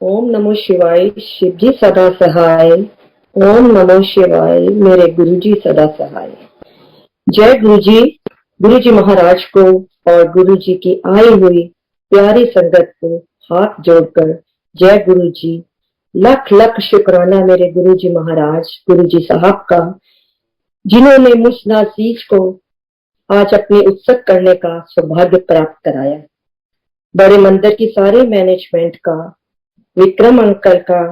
ओम नमो शिवाय। शिव जी सदा सहाय। ओम नमो शिवाय। मेरे गुरु जी सदा सहाय। जय गुरु जी। गुरु जी महाराज को और गुरु जी की आई हुई प्यारी संगत को हाथ जोड़कर जय गुरु जी। लख लख शुक्राना मेरे गुरु जी महाराज, गुरु जी साहब का, जिन्होंने मुझ नाज़ीज को आज अपनी उत्सव करने का सौभाग्य प्राप्त कराया। बड़े मंदिर की सारे मैनेजमेंट का, विक्रम अंकल का,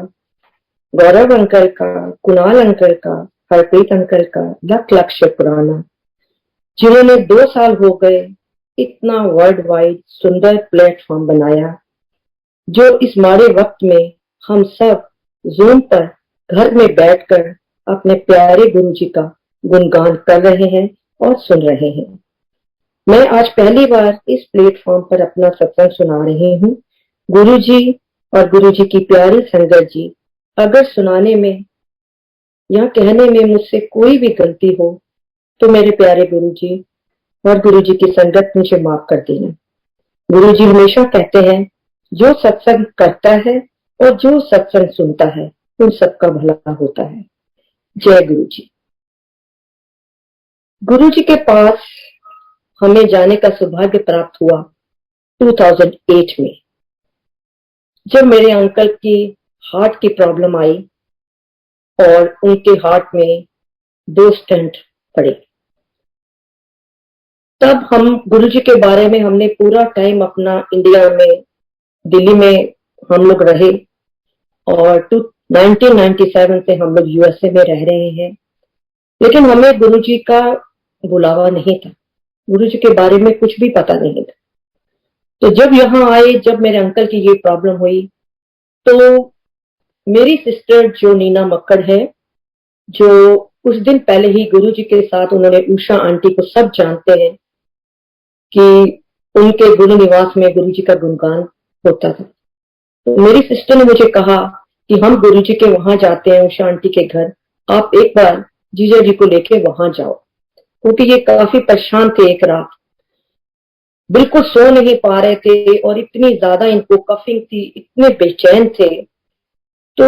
गौरव अंकल का, कुणाल अंकल का, हरप्रीत अंकल का लख लख शुक्राना, जिन्होंने 2 साल हो गए इतना वर्ल्ड वाइड सुंदर प्लेटफॉर्म बनाया, जो इस माड़े वक्त में हम सब जूम पर घर में बैठकर अपने प्यारे गुरु जी का गुणगान कर रहे हैं और सुन रहे हैं। मैं आज पहली बार इस प्लेटफॉर्म पर अपना सत्संग सुना रही हूँ। गुरु जी और गुरु जी की प्यारी संगत जी, अगर सुनाने में या कहने में मुझसे कोई भी गलती हो तो मेरे प्यारे गुरु जी और गुरु जी की संगत मुझे माफ कर देना। गुरु जी हमेशा कहते हैं, जो सत्संग करता है और जो सत्संग सुनता है उन सबका भला होता है। जय गुरु जी। गुरु जी के पास हमें जाने का सौभाग्य प्राप्त हुआ 2008 में, जब मेरे अंकल की हार्ट की प्रॉब्लम आई और उनके हार्ट में 2 स्टेंट पड़े। तब हम गुरु जी के बारे में हमने पूरा टाइम अपना इंडिया में, दिल्ली में हम लोग रहे और 1997 से हम लोग यूएसए में रह रहे हैं, लेकिन हमें गुरु जी का बुलावा नहीं था, गुरु जी के बारे में कुछ भी पता नहीं था। तो जब यहाँ आए, जब मेरे अंकल की ये प्रॉब्लम हुई, तो मेरी सिस्टर जो नीना मक्कड़ है, जो कुछ दिन पहले ही गुरु जी के साथ, उन्होंने उषा आंटी को सब जानते हैं कि उनके गुरु निवास में गुरु जी का गुणगान होता था। तो मेरी सिस्टर ने मुझे कहा कि हम गुरु जी के वहां जाते हैं, उषा आंटी के घर, आप एक बार जीजा जी को लेके वहां जाओ, क्योंकि ये काफी परेशान थे। एक रात बिल्कुल सो नहीं पा रहे थे और इतनी ज्यादा इनको कफिंग थी, इतने बेचैन थे। तो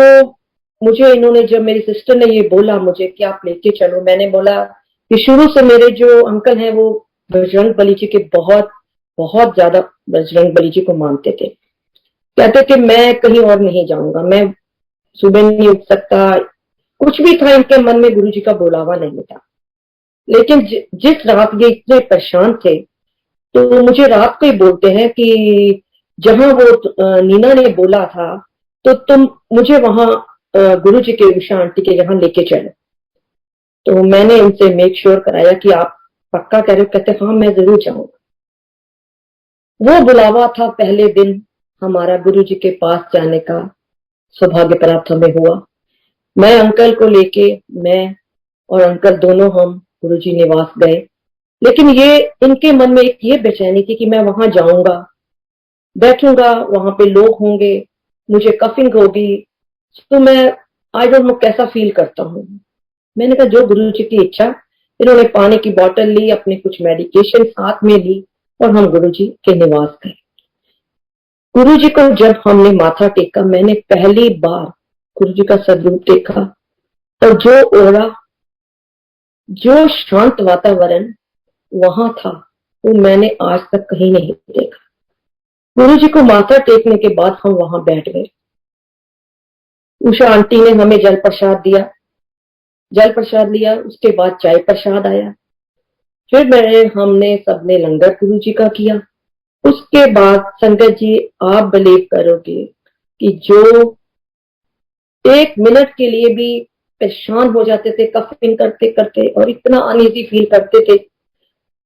मुझे इन्होंने, जब मेरी सिस्टर ने ये बोला मुझे कि आप लेके चलो, मैंने बोला कि शुरू से मेरे जो अंकल हैं वो बजरंग बली जी के बहुत बहुत ज्यादा बजरंग बली जी को मानते थे। कहते थे मैं कहीं और नहीं जाऊंगा, मैं सुबह नहीं उठ सकता, कुछ भी था इनके मन में, गुरु जी का बुलावा नहीं था। लेकिन जिस रात ये इतने परेशान थे, तो मुझे रात को ही बोलते हैं कि जहां वो नीना ने बोला था, तो तुम मुझे वहां गुरु जी के, उषा आंटी के यहाँ लेके चलो। तो मैंने इनसे मेक श्योर कराया कि आप पक्का कह रहे हो? कहते हाँ मैं जरूर जाऊंगा। वो बुलावा था, पहले दिन हमारा गुरु जी के पास जाने का सौभाग्य प्राप्त हमें हुआ। मैं अंकल को लेके, मैं और अंकल दोनों हम गुरु जी निवास गए। लेकिन ये इनके मन में एक ये बेचैनी थी कि मैं वहां जाऊंगा, बैठूंगा, वहां पे लोग होंगे, मुझे कफिंग होगी, तो मैं आई डोंट नो कैसा फील करता हूँ। मैंने कहा जो गुरु जी की इच्छा। इन्होंने पानी की बोतल ली, अपने कुछ मेडिकेशन साथ में ली और हम गुरु जी के निवास गए। गुरु जी को जब हमने माथा टेका, मैंने पहली बार गुरु जी का सदरूप देखा और जो ओरा, जो शांत वातावरण वहां था, वो मैंने आज तक कहीं नहीं देखा। गुरु जी को माथा टेकने के बाद हम वहां बैठ गए। उषा आंटी ने हमें जल प्रसाद दिया, जल प्रसाद लिया, उसके बाद चाय प्रसाद आया, फिर हमने सबने लंगर गुरु जी का किया। उसके बाद संगत जी, आप बिलीव करोगे कि जो 1 मिनट के लिए भी परेशान हो जाते थे कफिंग करते करते और इतना अनईजी फील करते थे,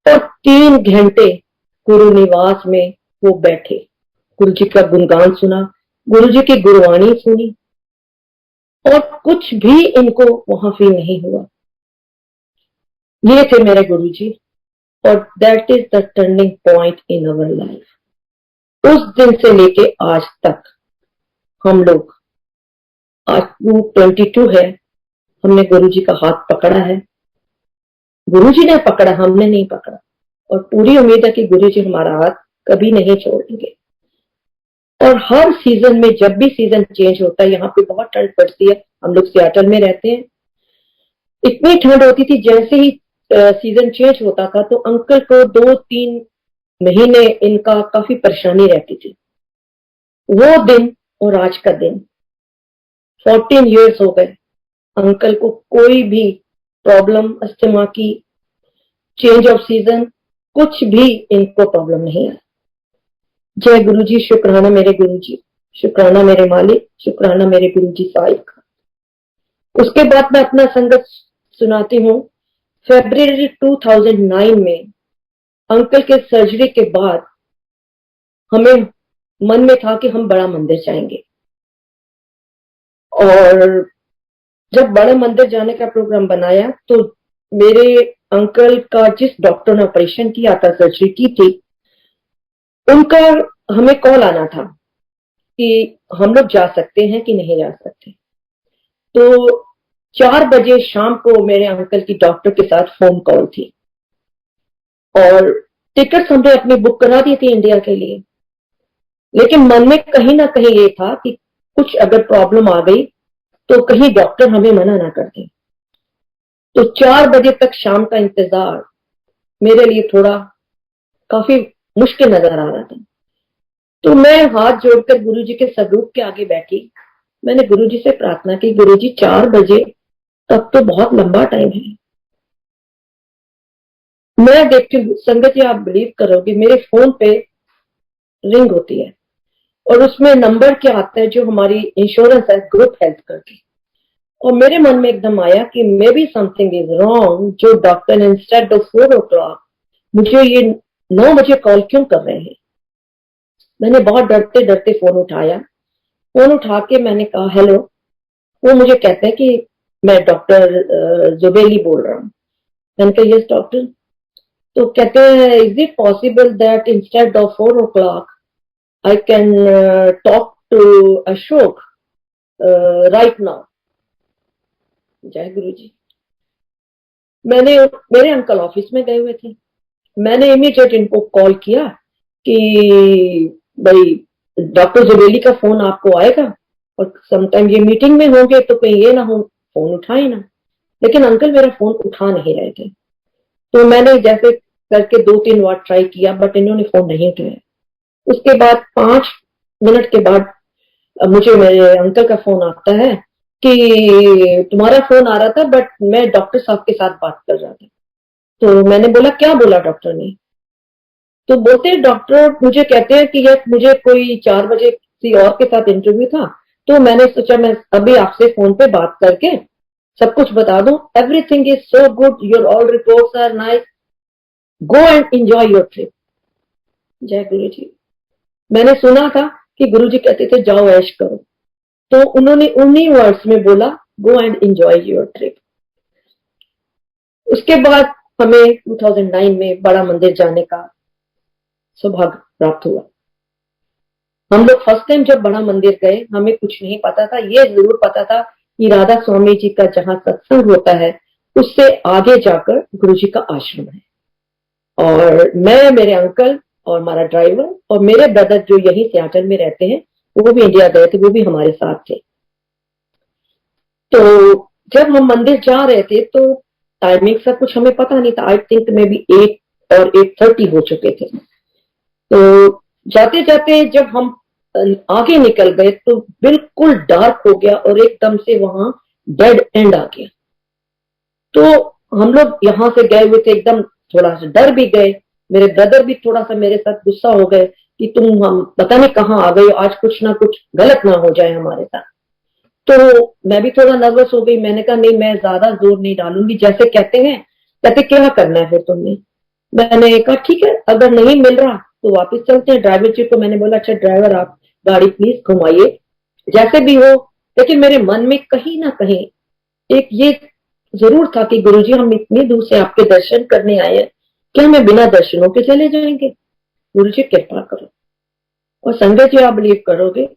और 3 घंटे गुरु निवास में वो बैठे, गुरु जी का गुणगान सुना, गुरु जी की गुरुवाणी सुनी और कुछ भी इनको वहां फील नहीं हुआ। ये थे मेरे गुरु जी, और that is the turning point in our life. उस दिन से लेके आज तक हम लोग, आज 22 है, हमने गुरु जी का हाथ पकड़ा है। गुरु जी ने पकड़ा, हमने नहीं पकड़ा, और पूरी उम्मीद है कि गुरु जी हमारा हाथ कभी नहीं छोड़ेंगे। और हर सीजन में जब भी सीजन चेंज होता है, यहाँ पे बहुत ठंड पड़ती है, हम लोग सियाटल में रहते हैं, इतनी ठंड होती थी, जैसे ही सीजन चेंज होता था तो अंकल को 2-3 महीने इनका काफी परेशानी रहती थी। वो दिन और आज का दिन, 14 years हो गए, अंकल को कोई भी प्रॉब्लम अस्थमा की, चेंज ऑफ सीजन, कुछ भी इनको प्रॉब्लम नहीं है। जय गुरु जी, शुक्राना मेरे गुरु जी, शुक्राना मेरे मालिक, शुक्राना मेरे गुरु जी साहिब का। उसके बाद मैं अपना संगत सुनाती हूँ। फरवरी 2009 में अंकल के सर्जरी के बाद हमें मन में था कि हम बड़ा मंदिर जाएंगे, और जब बड़े मंदिर जाने का प्रोग्राम बनाया तो मेरे अंकल का जिस डॉक्टर ने ऑपरेशन किया था, सर्जरी की थी, उनका हमें कॉल आना था कि हम लोग जा सकते हैं कि नहीं जा सकते। तो 4 बजे शाम को मेरे अंकल की डॉक्टर के साथ फोन कॉल थी, और टिकट हमने अपनी बुक करा दी थी इंडिया के लिए, लेकिन मन में कहीं ना कहीं ये था कि कुछ अगर प्रॉब्लम आ गई तो कहीं डॉक्टर हमें मना ना कर दे। तो 4 बजे तक शाम का इंतजार मेरे लिए थोड़ा काफी मुश्किल नजर आ रहा था। तो मैं हाथ जोड़कर गुरुजी के स्वरूप के आगे बैठी, मैंने गुरुजी से प्रार्थना की, गुरुजी 4 बजे तक तो बहुत लंबा टाइम है। मैं देखती हूँ संगत जी, आप बिलीव करोगे, मेरे फोन पे रिंग होती है और उसमें नंबर क्या आता है, जो हमारी इंश्योरेंस है ग्रुप हेल्थ करके, और मेरे मन में एकदम आया कि may be something is wrong, जो डॉक्टर इंस्टेड ऑफ 4 o'clock मुझे ये 9 बजे कॉल क्यों कर रहे हैं। मैंने बहुत डरते डरते फोन उठाया, फोन उठा के मैंने कहा हेलो। वो मुझे कहते हैं कि मैं डॉक्टर जुबेली बोल रहा हूँ। मैंने कहा यस डॉक्टर। तो कहते हैं is it possible that instead of 4 o'clock I can talk to Ashok right now. जय गुरु जी। मेरे अंकल ऑफिस में गए हुए थे, मैंने इमीडिएट इनको कॉल किया कि भाई डॉक्टर जुबेली का फोन आपको आएगा, और समटाइम ये मीटिंग में होंगे तो कहीं ये ना हो फोन उठाए ना। लेकिन अंकल मेरा फोन उठा नहीं रहे थे, तो मैंने जैसे करके 2-3 बार ट्राई किया, बट इन्होंने फोन नहीं उठाया। उसके बाद 5 मिनट के बाद मुझे मेरे अंकल का फोन आता है कि तुम्हारा फोन आ रहा था, बट मैं डॉक्टर साहब के साथ बात कर रहा था। तो मैंने बोला क्या बोला डॉक्टर ने। तो बोलते डॉक्टर मुझे कहते हैं कि यस मुझे कोई 4 बजे किसी और के साथ इंटरव्यू था, तो मैंने सोचा मैं अभी आपसे फोन पे बात करके सब कुछ बता दूं। Everything is so good, your all reports are nice, go and enjoy your trip. जय गुरु जी। मैंने सुना था कि गुरु जी कहते थे जाओ ऐश करो, तो उन्होंने उन्हीं वर्ड्स में बोला गो एंड एंजॉय योर ट्रिप। उसके बाद हमें 2009 में बड़ा मंदिर जाने का सौभाग्य प्राप्त हुआ। हम लोग फर्स्ट टाइम जब बड़ा मंदिर गए, हमें कुछ नहीं पता था, ये जरूर पता था कि राधा स्वामी जी का जहां सत्संग होता है उससे आगे जाकर गुरु जी का आश्रम है। और मैं, मेरे अंकल और हमारा ड्राइवर और मेरे ब्रदर जो यही सियाटल में रहते हैं, वो भी इंडिया गए थे, वो भी हमारे साथ थे। तो जब हम मंदिर जा रहे थे तो टाइमिंग सब कुछ हमें पता नहीं था, आई थिंक में भी 8 और 8:30 हो चुके थे। तो जाते जाते जब हम आगे निकल गए तो बिल्कुल डार्क हो गया और एकदम से वहां डेड एंड आ गया। तो हम लोग यहाँ से गए हुए थे, एकदम थोड़ा सा डर भी गए, मेरे ब्रदर भी थोड़ा सा मेरे साथ गुस्सा हो गए कि तुम हम पता नहीं कहाँ आ गए हो, आज कुछ ना कुछ गलत ना हो जाए हमारे साथ। तो मैं भी थोड़ा नर्वस हो गई, मैंने कहा नहीं मैं ज्यादा जोर नहीं डालूंगी, जैसे कहते हैं, कहते क्या करना है फिर तुमने। मैंने कहा ठीक है अगर नहीं मिल रहा तो वापस चलते हैं। ड्राइवर जी को मैंने बोला अच्छा ड्राइवर आप गाड़ी प्लीज घुमाइए जैसे भी हो। लेकिन मेरे मन में कहीं ना कहीं एक ये जरूर था कि गुरुजी हम इतनी दूर से आपके दर्शन करने आए हैं, क्या हमें बिना दर्शनों के चले जाएंगे, गुरुजी कृपा करो। और संगत जी आप बिलीव करोगे,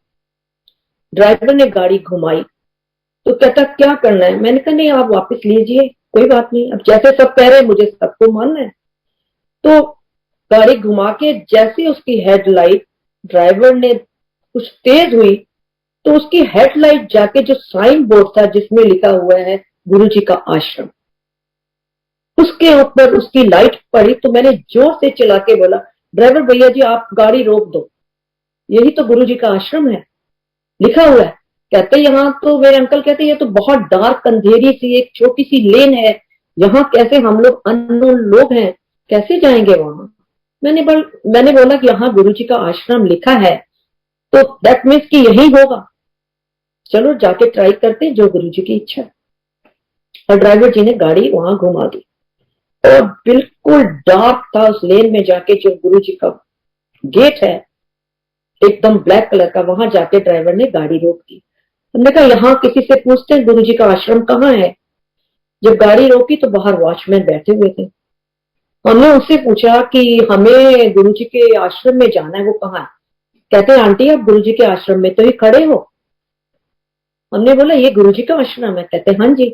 ड्राइवर ने गाड़ी घुमाई तो कहता क्या करना है। मैंने कहा नहीं आप वापस लीजिए, कोई बात नहीं, अब जैसे सब कह रहे हैं मुझे सबको मानना है। तो गाड़ी घुमा के जैसे उसकी हेडलाइट ड्राइवर ने कुछ तेज हुई तो उसकी हेडलाइट जाके जो साइन बोर्ड था जिसमें लिखा हुआ है गुरुजी का आश्रम, उसके ऊपर उसकी लाइट पड़ी तो मैंने जोर से चिल्ला के बोला, ड्राइवर भैया जी आप गाड़ी रोक दो, यही तो गुरुजी का आश्रम है, लिखा हुआ है। कहते यहाँ तो मेरे अंकल कहते ये तो बहुत डार्क अंधेरी सी एक छोटी सी लेन है, यहाँ कैसे हम लोग अननोन लोग हैं कैसे जाएंगे वहां। मैंने बोला कि यहाँ गुरुजी का आश्रम लिखा है तो दैट मीन्स कि यही होगा, चलो जाके ट्राई करते जो गुरुजी की इच्छा। और ड्राइवर जी ने गाड़ी वहां घुमा दी और बिल्कुल डार्क था उस लेन में जाके जो गुरुजी का गेट है एकदम ब्लैक कलर का, वहां जाके ड्राइवर ने गाड़ी रोक दी। हमने कहा यहाँ किसी से पूछते हैं गुरुजी का आश्रम कहाँ है। जब गाड़ी रोकी तो बाहर वॉचमैन बैठे हुए थे। हमने उससे पूछा कि हमें गुरुजी के आश्रम में जाना है, वो कहाँ है। कहते हैं आंटी आप गुरुजी के आश्रम में तो ही खड़े हो। हमने बोला ये गुरुजी का आश्रम है। कहते हाँ जी।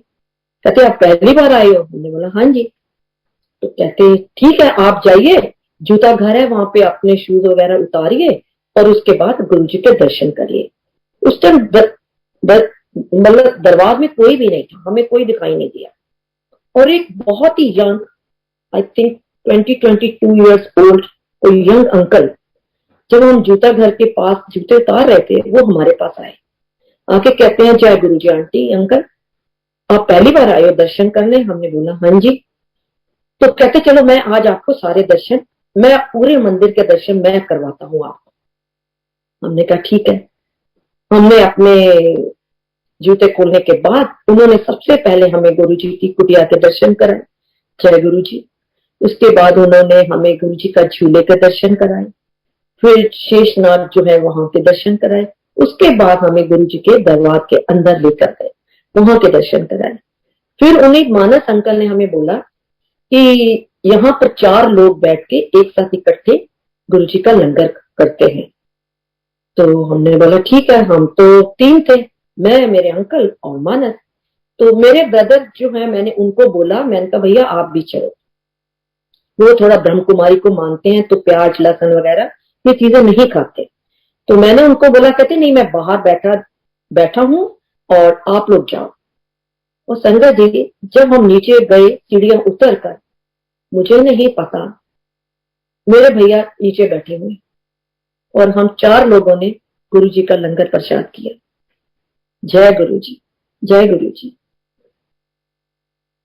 कहते आप पहली बार आए हो। हमने बोला हाँ जी। तो कहते ठीक है आप जाइए, जूता घर है वहां पे अपने शूज वगैरह उतारिए और उसके बाद गुरुजी के दर्शन करिए। उस टाइम मतलब दरबार में कोई भी नहीं था, हमें कोई दिखाई नहीं दिया। और एक बहुत ही young, I think 22 years old कोई यंग अंकल, जब हम जूता घर के पास जूते उतार रहे थे वो हमारे पास आए, आके कहते हैं जय गुरु जी आंटी अंकल आप पहली बार आए हो दर्शन करने। हमने बोला हाँ जी। तो कहते चलो मैं आज आपको सारे दर्शन, मैं पूरे मंदिर के दर्शन मैं करवाता हूँ आपको। हमने कहा ठीक है। हमने अपने जूते खोलने के बाद उन्होंने सबसे पहले हमें गुरु जी की कुटिया के दर्शन कराए, जय गुरु जी। उसके बाद उन्होंने हमें गुरु जी का झूले के दर्शन कराए, फिर शेषनाग जो है वहां के दर्शन कराए। उसके बाद हमें गुरु जी के दरबार के अंदर लेकर गए, वहां के दर्शन कराए। फिर उन्हीं मानस अंकल ने हमें बोला कि यहाँ पर 4 लोग बैठ के एक साथ इकट्ठे गुरु जी का लंगर करते हैं। तो हमने बोला ठीक है। हम तो 3 थे, मैं मेरे अंकल और मानस। तो मेरे ब्रदर जो है मैंने उनको बोला, मैंने कहा भैया आप भी चलो। वो थोड़ा ब्रह्म कुमारी को मानते हैं तो प्याज लहसुन वगैरह ये चीजें नहीं खाते। तो मैंने उनको बोला, कहते नहीं मैं बाहर बैठा हूं और आप लोग जाओ। और संगत जी जब हम नीचे गए सीढ़ियां उतर कर, मुझे नहीं पता मेरे भैया नीचे बैठे हुए और हम 4 लोगों ने गुरु जी का लंगर प्रसाद किया। जय गुरु जी, जय गुरु जी।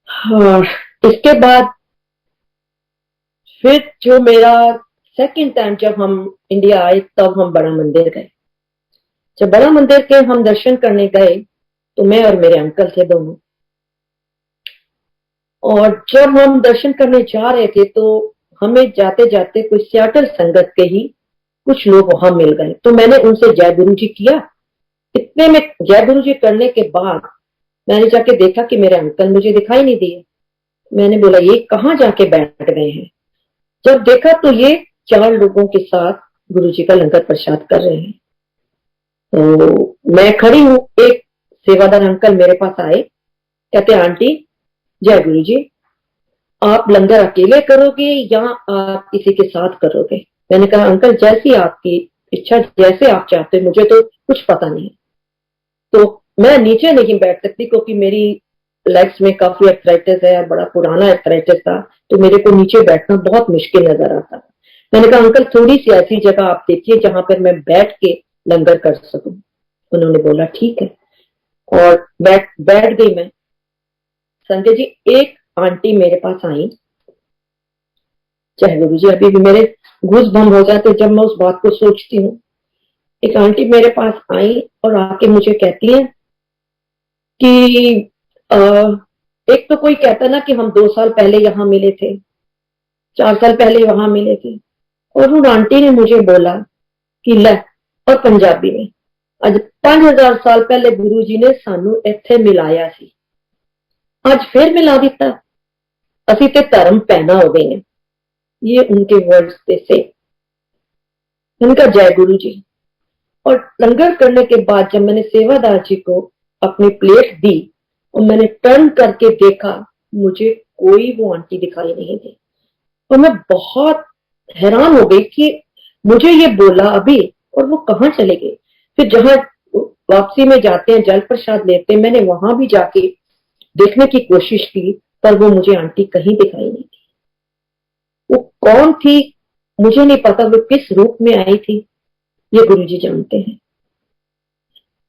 हाँ, इसके बाद फिर जो मेरा सेकंड टाइम जब हम इंडिया आए तब हम बड़ा मंदिर गए। जब बड़ा मंदिर के हम दर्शन करने गए तो मैं और मेरे अंकल थे दोनों। और जब हम दर्शन करने जा रहे थे तो हमें जाते जाते कुछ सियाटल संगत के ही कुछ लोग वहां मिल गए। तो मैंने उनसे जय गुरु जी किया। इतने में जय गुरु जी करने के बाद मैंने जाके देखा कि मेरे अंकल मुझे दिखाई नहीं दिए। मैंने बोला ये कहाँ जाके बैठ गए हैं। जब देखा तो ये 4 लोगों के साथ गुरु जी का लंगर प्रसाद कर रहे हैं। तो मैं खड़ी हूं, एक सेवादार अंकल मेरे पास आए, कहते आंटी जय गुरु जी आप लंगर अकेले करोगे या आप किसी के साथ करोगे। मैंने कहा अंकल जैसी आपकी इच्छा, जैसे आप चाहते, मुझे तो कुछ पता नहीं। तो मैं नीचे नहीं बैठ सकती क्योंकि मेरी लेग्स में काफी अर्थराइटिस है, बड़ा पुराना अर्थराइटिस था, तो मेरे को नीचे बैठना बहुत मुश्किल नजर आता था। मैंने कहा अंकल थोड़ी सी ऐसी जगह आप देखिए जहां पर मैं बैठ के लंगर कर सकूं। उन्होंने बोला ठीक है और बैठ गई मैं। संजय जी एक आंटी मेरे पास आई, जय गुरु जी अभी भी मेरे घूस बम हो जाते जब मैं उस बात को सोचती हूँ। एक आंटी मेरे पास आई और आके मुझे कहती है कि एक तो कोई कहता ना कि हम 2 साल पहले यहाँ मिले थे, 4 साल पहले वहां मिले थे। और उन आंटी ने मुझे बोला कि ले, और पंजाबी में, आज 5000 साल पहले गुरु जी ने सानू इत्थे मिलाया सी, आज फिर मिला दिता, असी ते धर्म पैना हो गए हैं। ये उनके वर्ड्स थे से। उनका जय गुरु जी। और लंगर करने के बाद जब मैंने सेवादार जी को अपनी प्लेट दी और मैंने टर्न करके देखा, मुझे कोई वो आंटी दिखाई नहीं दी। और मैं बहुत हैरान हो गई कि मुझे ये बोला अभी और वो कहाँ चले गए। फिर जहां वापसी में जाते हैं, जल प्रसाद लेते हैं, मैंने वहां भी जाके देखने की कोशिश की, पर वो मुझे आंटी कहीं दिखाई नहीं थी। वो कौन थी मुझे नहीं पता, वो किस रूप में आई थी ये गुरुजी जानते हैं।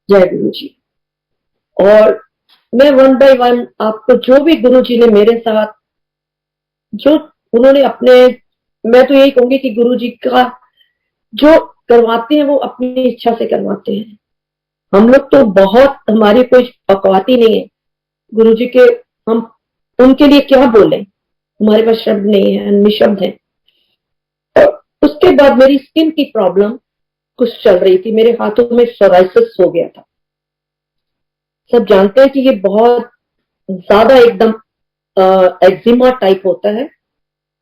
जय गुरुजी। और मैं वन बाय वन आपको जो भी गुरुजी ने मेरे साथ जो उन्होंने अपने, मैं तो यही कहूंगी कि गुरुजी का जो करवाते हैं वो अपनी इच्छा से करवाते हैं। हम लोग तो बहुत, हमारी कोई औकात ही नहीं है गुरुजी के, हम उनके लिए क्या बोले, हमारे पास शब्द नहीं है, निशब्द है। और उसके बाद मेरी स्किन की प्रॉब्लम कुछ चल रही थी, मेरे हाथों में सोराइसिस हो गया था। सब जानते हैं कि ये बहुत ज्यादा एकदम एक्जिमा टाइप होता है,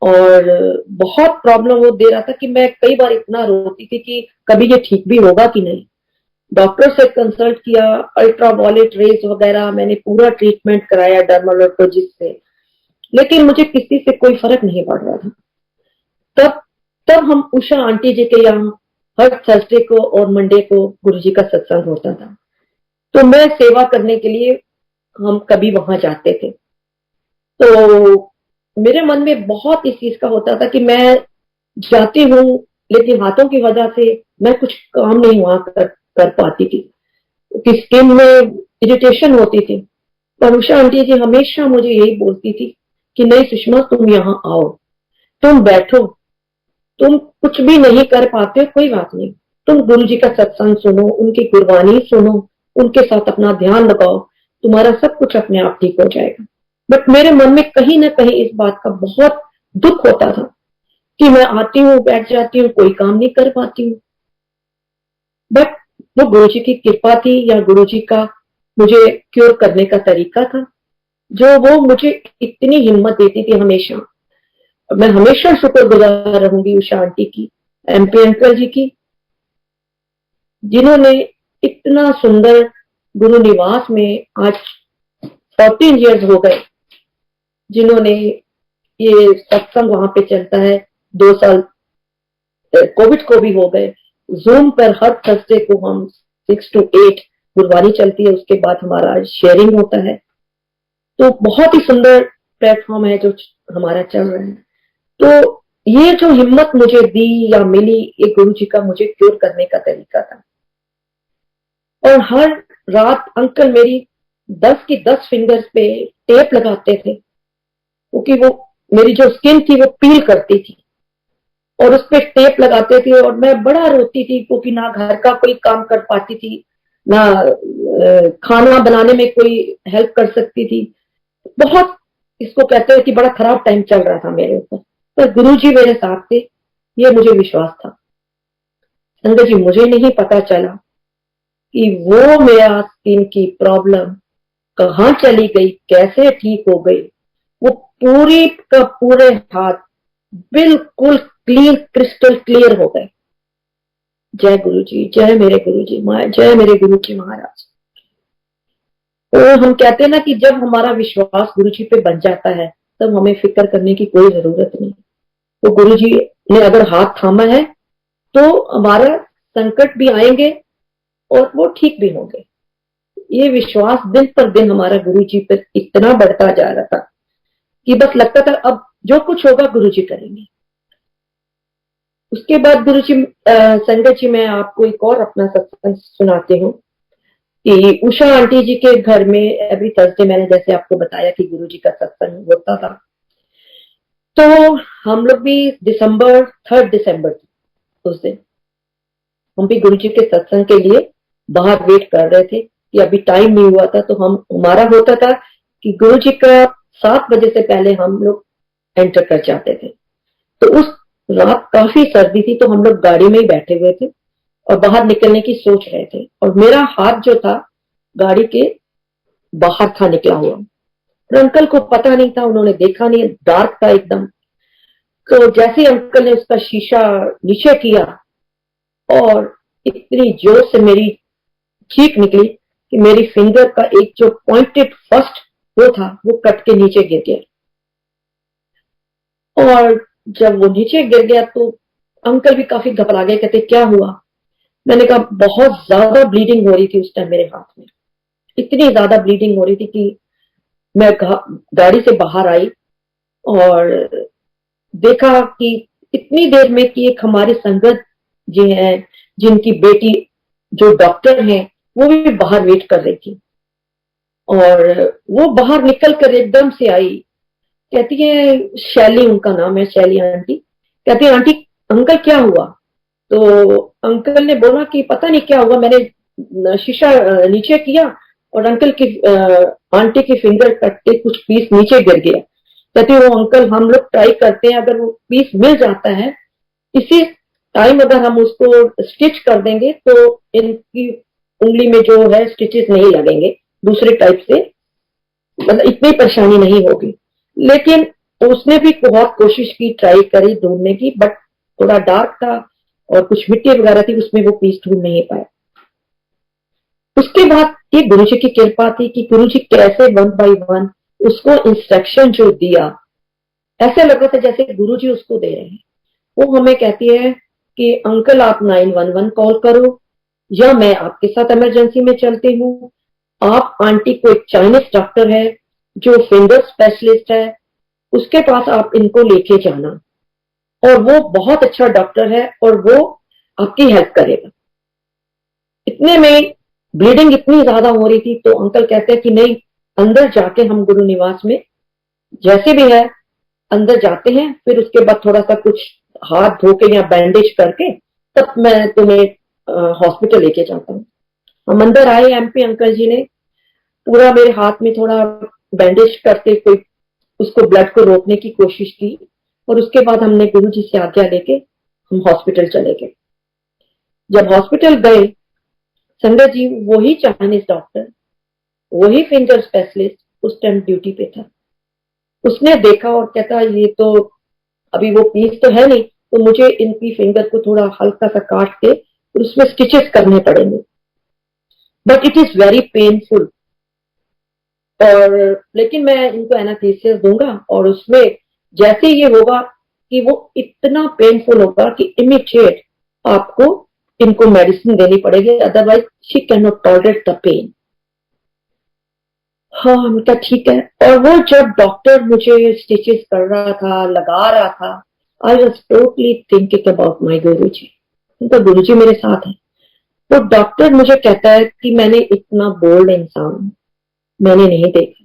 और बहुत प्रॉब्लम वो दे रहा था कि मैं कई बार इतना रोती थी कि कभी ये ठीक भी होगा कि नहीं। डॉक्टर से कंसल्ट किया, अल्ट्रावायलेट रेज वगैरह, मैंने पूरा ट्रीटमेंट कराया डर्माटोलॉजिस्ट से, लेकिन मुझे किसी से कोई फर्क नहीं पड़ रहा था। तब तब हम उषा आंटी जी के यहाँ हर थर्सडे को और मंडे को गुरुजी का सत्संग होता था, तो मैं सेवा करने के लिए हम कभी वहां जाते थे। तो मेरे मन में बहुत इस चीज का होता था कि मैं जाती हूँ, लेकिन हाथों की वजह से मैं कुछ काम नहीं वहां कर पाती थी, कि स्किन में इरिटेशन होती थी। पर उषा आंटी जी हमेशा मुझे यही बोलती थी कि नहीं सुषमा, तुम यहाँ आओ, तुम बैठो, तुम कुछ भी नहीं कर पाते हो कोई बात नहीं, तुम गुरु जी का सत्संग सुनो, उनकी गुरबानी सुनो, उनके साथ अपना ध्यान लगाओ, तुम्हारा सब कुछ अपने आप ठीक हो जाएगा। बट मेरे मन में कहीं ना कहीं इस बात का बहुत दुख होता था कि मैं आती हूँ, बैठ जाती हूँ, कोई काम नहीं कर पाती हूँ। बट वो गुरु जी की कृपा थी, या गुरु जी का मुझे क्योर करने का तरीका था, जो वो मुझे इतनी हिम्मत देती थी हमेशा। मैं हमेशा शुक्रगुजार रहूंगी उषा आंटी की, एमपी अंकल जी की, जिन्होंने इतना सुंदर गुरु निवास में आज 14 इयर्स हो गए, जिन्होंने ये सत्संग वहां पे चलता है, 2 साल कोविड को भी हो गए, जूम पर हर थर्सडे को हम 6 to 8 गुरुवारी चलती है, उसके बाद हमारा शेयरिंग होता है। तो बहुत ही सुंदर प्लेटफॉर्म है जो हमारा चल रहा है। तो ये जो हिम्मत मुझे दी या मिली, ये गुरु जी का मुझे क्योर करने का तरीका था। और हर रात अंकल मेरी 10 की 10 फिंगर्स पे टेप लगाते थे, क्योंकि वो मेरी जो स्किन थी वो पील करती थी, और उस पर टेप लगाते थे, और मैं बड़ा रोती थी क्योंकि ना घर का कोई काम कर पाती थी, ना खाना बनाने में कोई हेल्प कर सकती थी। बहुत, इसको कहते हैं कि बड़ा खराब टाइम चल रहा था मेरे ऊपर, पर गुरु जी मेरे साथ थे, ये मुझे विश्वास था। संगत जी, मुझे नहीं पता चला कि वो मेरा स्किन की प्रॉब्लम कहाँ चली गई, कैसे ठीक हो गई। वो पूरी का पूरे हाथ बिल्कुल क्लीन, क्रिस्टल क्लियर हो गए। जय गुरु जी, जय मेरे गुरु जी, जय मेरे गुरु जी महाराज। और हम कहते हैं ना कि जब हमारा विश्वास गुरु जी पे बन जाता है, तब हमें फिक्र करने की कोई जरूरत नहीं। तो गुरु जी ने अगर हाथ थामा है, तो हमारा संकट भी आएंगे और वो ठीक भी होंगे। ये विश्वास दिन पर दिन हमारा गुरु जी पर इतना बढ़ता जा रहा था कि बस लगता था अब जो कुछ होगा गुरु जी करेंगे। उसके बाद गुरु जी, संगत जी, मैं आपको एक और अपना सत्संग सुनाती हूँ कि उषा आंटी जी के घर में एवरी थर्सडे, मैंने जैसे आपको बताया कि गुरु जी का सत्संग होता था। तो हम लोग भी 3 दिसंबर उस दिन हम भी गुरु जी के सत्संग के लिए बाहर वेट कर रहे थे कि अभी टाइम नहीं हुआ था। तो हमारा होता था कि गुरु जी का 7 बजे से पहले हम लोग एंटर कर जाते थे। तो उस रात काफी सर्दी थी, तो हम लोग गाड़ी में ही बैठे हुए थे और बाहर निकलने की सोच रहे थे, और मेरा हाथ जो था गाड़ी के बाहर था निकला हुआ, और अंकल को पता नहीं था, उन्होंने देखा नहीं, डार्क था एकदम। तो जैसे ही अंकल ने उसका शीशा नीचे किया, और इतनी जोर से मेरी चीख निकली कि मेरी फिंगर का एक जो पॉइंटेड फर्स्ट वो था, वो कट के नीचे गिर गया। और जब वो नीचे गिर गया तो अंकल भी काफी घबरा गए, कहते क्या हुआ। मैंने कहा बहुत ज्यादा ब्लीडिंग हो रही थी उस टाइम मेरे हाथ में, इतनी ज्यादा ब्लीडिंग हो रही थी कि मैं गाड़ी से बाहर आई और देखा कि इतनी देर में कि एक हमारे संगत जी हैं जिनकी बेटी जो डॉक्टर हैं वो भी बाहर वेट कर रही थी, और वो बाहर निकल कर एकदम से आई, कहती है, शैली उनका नाम है, शैली आंटी, कहती है आंटी अंकल क्या हुआ? तो अंकल ने बोला कि पता नहीं क्या हुआ, मैंने शीशा नीचे किया और अंकल की आंटी की फिंगर कट के कुछ पीस नीचे गिर गया। कहती वो अंकल हम लोग ट्राई करते हैं, अगर वो पीस मिल जाता है इसी टाइम अगर हम उसको स्टिच कर देंगे तो इनकी उंगली में जो है स्टिचेस नहीं लगेंगे दूसरे टाइप से, मतलब इतनी परेशानी नहीं होगी। लेकिन उसने भी बहुत कोशिश की, ट्राई करी ढूंढने की, बट थोड़ा डार्क था और कुछ मिट्टी वगैरह थी, उसमें वो पीस ढूंढ नहीं पाए। उसके बाद ये गुरु जी की कृपा थी कि गुरु जी कैसे वन बाय वन उसको इंस्ट्रक्शन जो दिया, ऐसे लग रहा था जैसे गुरु जी उसको दे रहे हैं। वो हमें कहती है कि अंकल आप 911 कॉल करो या मैं आपके साथ इमरजेंसी में चलती हूँ। आप आंटी को एक चाइनीज डॉक्टर है जो फिंगर स्पेशलिस्ट है, उसके पास आप इनको लेके जाना, और वो बहुत अच्छा डॉक्टर है और वो आपकी हेल्प करेगा। इतने में ब्लीडिंग इतनी ज्यादा हो रही थी तो अंकल कहते हैं कि नहीं, अंदर जाके हम गुरु निवास में जैसे भी है अंदर जाते हैं, फिर उसके बाद थोड़ा सा कुछ हाथ धो के या बैंडेज करके तब मैं तुम्हें हॉस्पिटल लेके जाता हूँ। हम अंदर आए, एमपी अंकल जी ने पूरा मेरे हाथ में थोड़ा बैंडेज करके कोई उसको ब्लड को रोकने की कोशिश की, और उसके बाद हमने गुरु जी से आज्ञा लेके हम हॉस्पिटल चले गए। जब हॉस्पिटल गए, संगत जी वही चाइनीज डॉक्टर, वही फिंगर स्पेशलिस्ट उस टाइम ड्यूटी पे था। उसने देखा और कहता ये तो अभी वो पीस तो है नहीं, तो मुझे इनकी फिंगर को थोड़ा हल्का सा काट के उसमें स्टिचेस करने पड़ेंगे, but it is very painful, और लेकिन मैं इनको एनास्थीसिया दूंगा और उसमें जैसे ये होगा कि वो इतना पेनफुल होगा कि इमीडिएट आपको इनको मेडिसिन देनी पड़ेगी, otherwise she can not tolerate the pain. हाँ उनका ठीक है। और वो जब डॉक्टर मुझे स्टिचेस कर रहा था, लगा रहा था, I was totally thinking about my गुरु जी। उनका गुरु जी मेरे साथ है। तो डॉक्टर मुझे कहता है कि मैंने इतना बोल्ड इंसान मैंने नहीं देखा,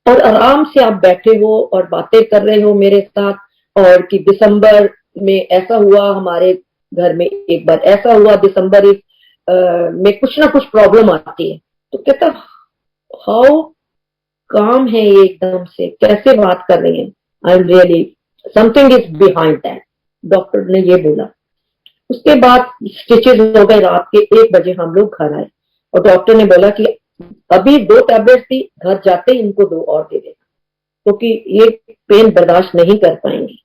और आराम से आप बैठे हो और बातें कर रहे हो मेरे साथ, और कि दिसंबर में ऐसा हुआ, हमारे घर में एक बार ऐसा हुआ, दिसंबर में कुछ ना कुछ प्रॉब्लम आती है। तो कहता हाउ काम है ये, एकदम से कैसे बात कर रही हैं, I am really something is behind that, doctor ने ये बोला। उसके बाद स्टिचेस हो गए, रात के 1 बजे हम लोग घर आए और डॉक्टर ने बोला कि अभी 2 टैबलेट थी, घर जाते ही इनको 2 और दे देना क्योंकि ये पेन बर्दाश्त नहीं कर पाएंगी।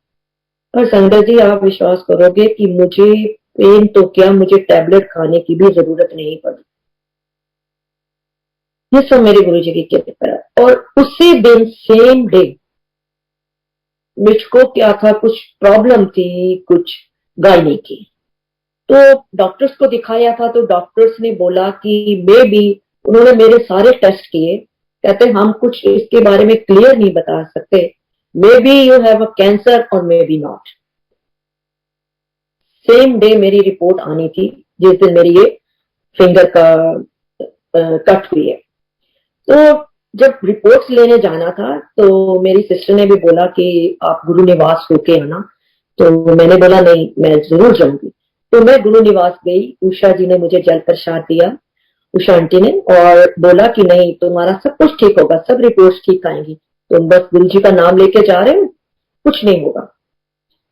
पर संगत जी आप विश्वास करोगे कि मुझे पेन तो क्या, मुझे टैबलेट खाने की भी जरूरत नहीं पड़ी। ये सब मेरे गुरु जी की कृपा है। और उसी दिन सेम डे मुझको क्या था, कुछ प्रॉब्लम थी, कुछ गायनी की, तो डॉक्टर्स को दिखाया था। तो डॉक्टर्स ने बोला कि मे बी, उन्होंने मेरे सारे टेस्ट किए, कहते हम कुछ इसके बारे में क्लियर नहीं बता सकते, maybe you have a cancer और maybe not. Same day मेरी रिपोर्ट आनी थी जिस दिन मेरी ये फिंगर का कट हुई है। तो जब रिपोर्ट्स लेने जाना था तो मेरी सिस्टर ने भी बोला कि आप गुरु निवास होके आना, तो मैंने बोला नहीं मैं जरूर जाऊंगी। तो मैं गुरु निवास गई, उषा जी ने मुझे जल प्रसाद दिया, उषा आंटी ने, और बोला कि नहीं तुम्हारा सब कुछ ठीक होगा, सब रिपोर्ट्स ठीक आएंगी, तुम बस गुरु जी का नाम लेके जा रहे हो, कुछ नहीं होगा।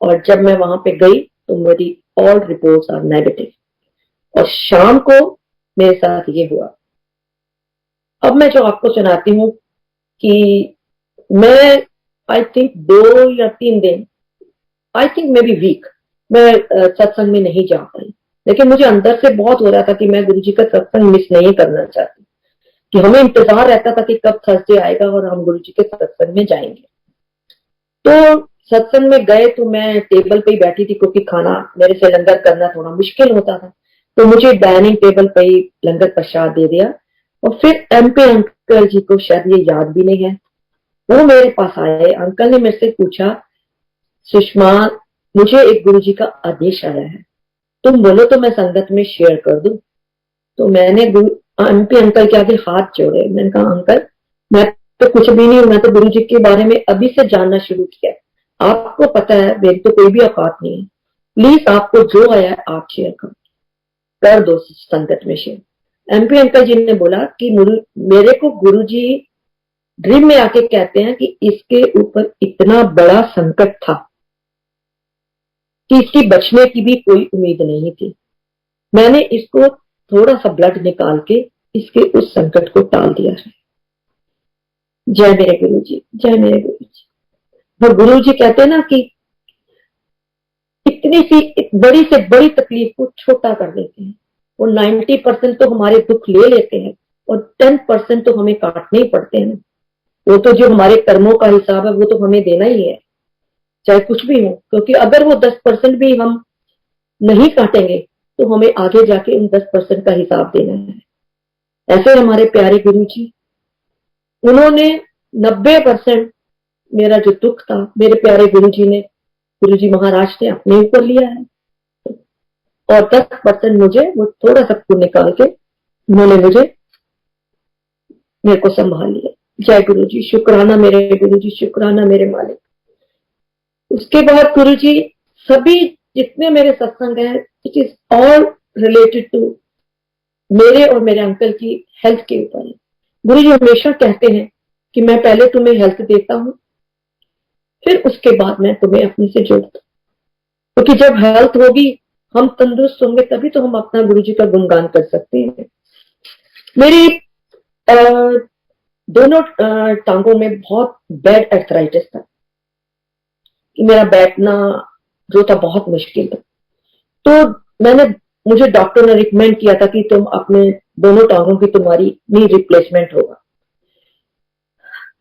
और जब मैं वहां पे गई तो मेरी ऑल रिपोर्ट्स आर नेगेटिव, और शाम को मेरे साथ ये हुआ। अब मैं जो आपको सुनाती हूँ कि मैं आई थिंक 2 या 3 दिन, आई थिंक मे बी वीक, मैं सत्संग में नहीं जा पाई, लेकिन मुझे अंदर से बहुत हो रहा था कि मैं गुरु जी का सत्संग मिस नहीं करना चाहती, कि हमें इंतजार रहता था कि कब थर्सडे आएगा और हम गुरु जी के सत्संग में जाएंगे। तो सत्संग में गए तो मैं टेबल पे ही बैठी थी, क्योंकि खाना मेरे से लंगर करना थोड़ा मुश्किल होता था, तो मुझे डाइनिंग टेबल पे ही लंगर प्रसाद दे दिया। और फिर एमपी अंकल जी को शायद ये याद भी नहीं है, वो मेरे पास आए। अंकल ने मेरे से पूछा, सुषमा, मुझे एक गुरु जी का आदेश आया है, तुम बोलो तो मैं संगत में शेयर कर दूं। तो मैंने एमपी अंकल के आगे हाथ जोड़े। मैंने कहा, अंकल मैं तो कुछ भी नहीं हूं, मैं तो गुरु जी के बारे में अभी से जानना शुरू किया, आपको पता है मेरी तो कोई भी औकात नहीं है, प्लीज आपको जो आया है आप शेयर कर दो संगत में शेयर। एमपी अंकल जी ने बोला कि मेरे को गुरु जी ड्रीम में आके कहते हैं कि इसके ऊपर इतना बड़ा संकट था कि इसकी बचने की भी कोई उम्मीद नहीं थी, मैंने इसको थोड़ा सा ब्लड निकाल के इसके उस संकट को टाल दिया है। जय मेरे गुरु जी, जय मेरे गुरु जी। और गुरु जी कहते हैं ना कि इतनी सी बड़ी से बड़ी तकलीफ को छोटा कर देते हैं, और 90% तो हमारे दुख ले लेते हैं, और 10% तो हमें काटने ही पड़ते हैं। वो तो जो हमारे कर्मों का हिसाब है वो तो हमें देना ही है, चाहे कुछ भी हो, क्योंकि अगर वो 10% भी हम नहीं काटेंगे तो हमें आगे जाके उन 10% का हिसाब देना है। ऐसे हमारे प्यारे गुरु जी, उन्होंने 90% मेरा जो दुख था मेरे प्यारे गुरु जी महाराज ने अपने ऊपर लिया है, और 10% मुझे वो थोड़ा सा खून निकाल के उन्होंने मेरे को संभाल लिया। जय गुरु जी, शुक्राना मेरे गुरु जी, शुक्राना मेरे मालिक। उसके बाद गुरु जी सभी जितने मेरे सत्संग है, it is all related to मेरे और मेरे अंकल की हेल्थ के ऊपर है। गुरु जी हमेशा कहते हैं कि मैं पहले तुम्हें हेल्थ देता हूं, फिर उसके बाद मैं तुम्हें अपने से जोड़ता हूं, क्योंकि जब हेल्थ होगी, हम तंदुरुस्त होंगे, तभी तो हम अपना गुरु जी का गुणगान कर सकते हैं। मेरी दोनों टांगों में बहुत बैड अर्थराइटिस था, मेरा बैठना जो था बहुत मुश्किल था, तो मुझे डॉक्टर ने रिकमेंड किया था कि तुम अपने दोनों टांगों की तुम्हारी नी रिप्लेसमेंट होगा।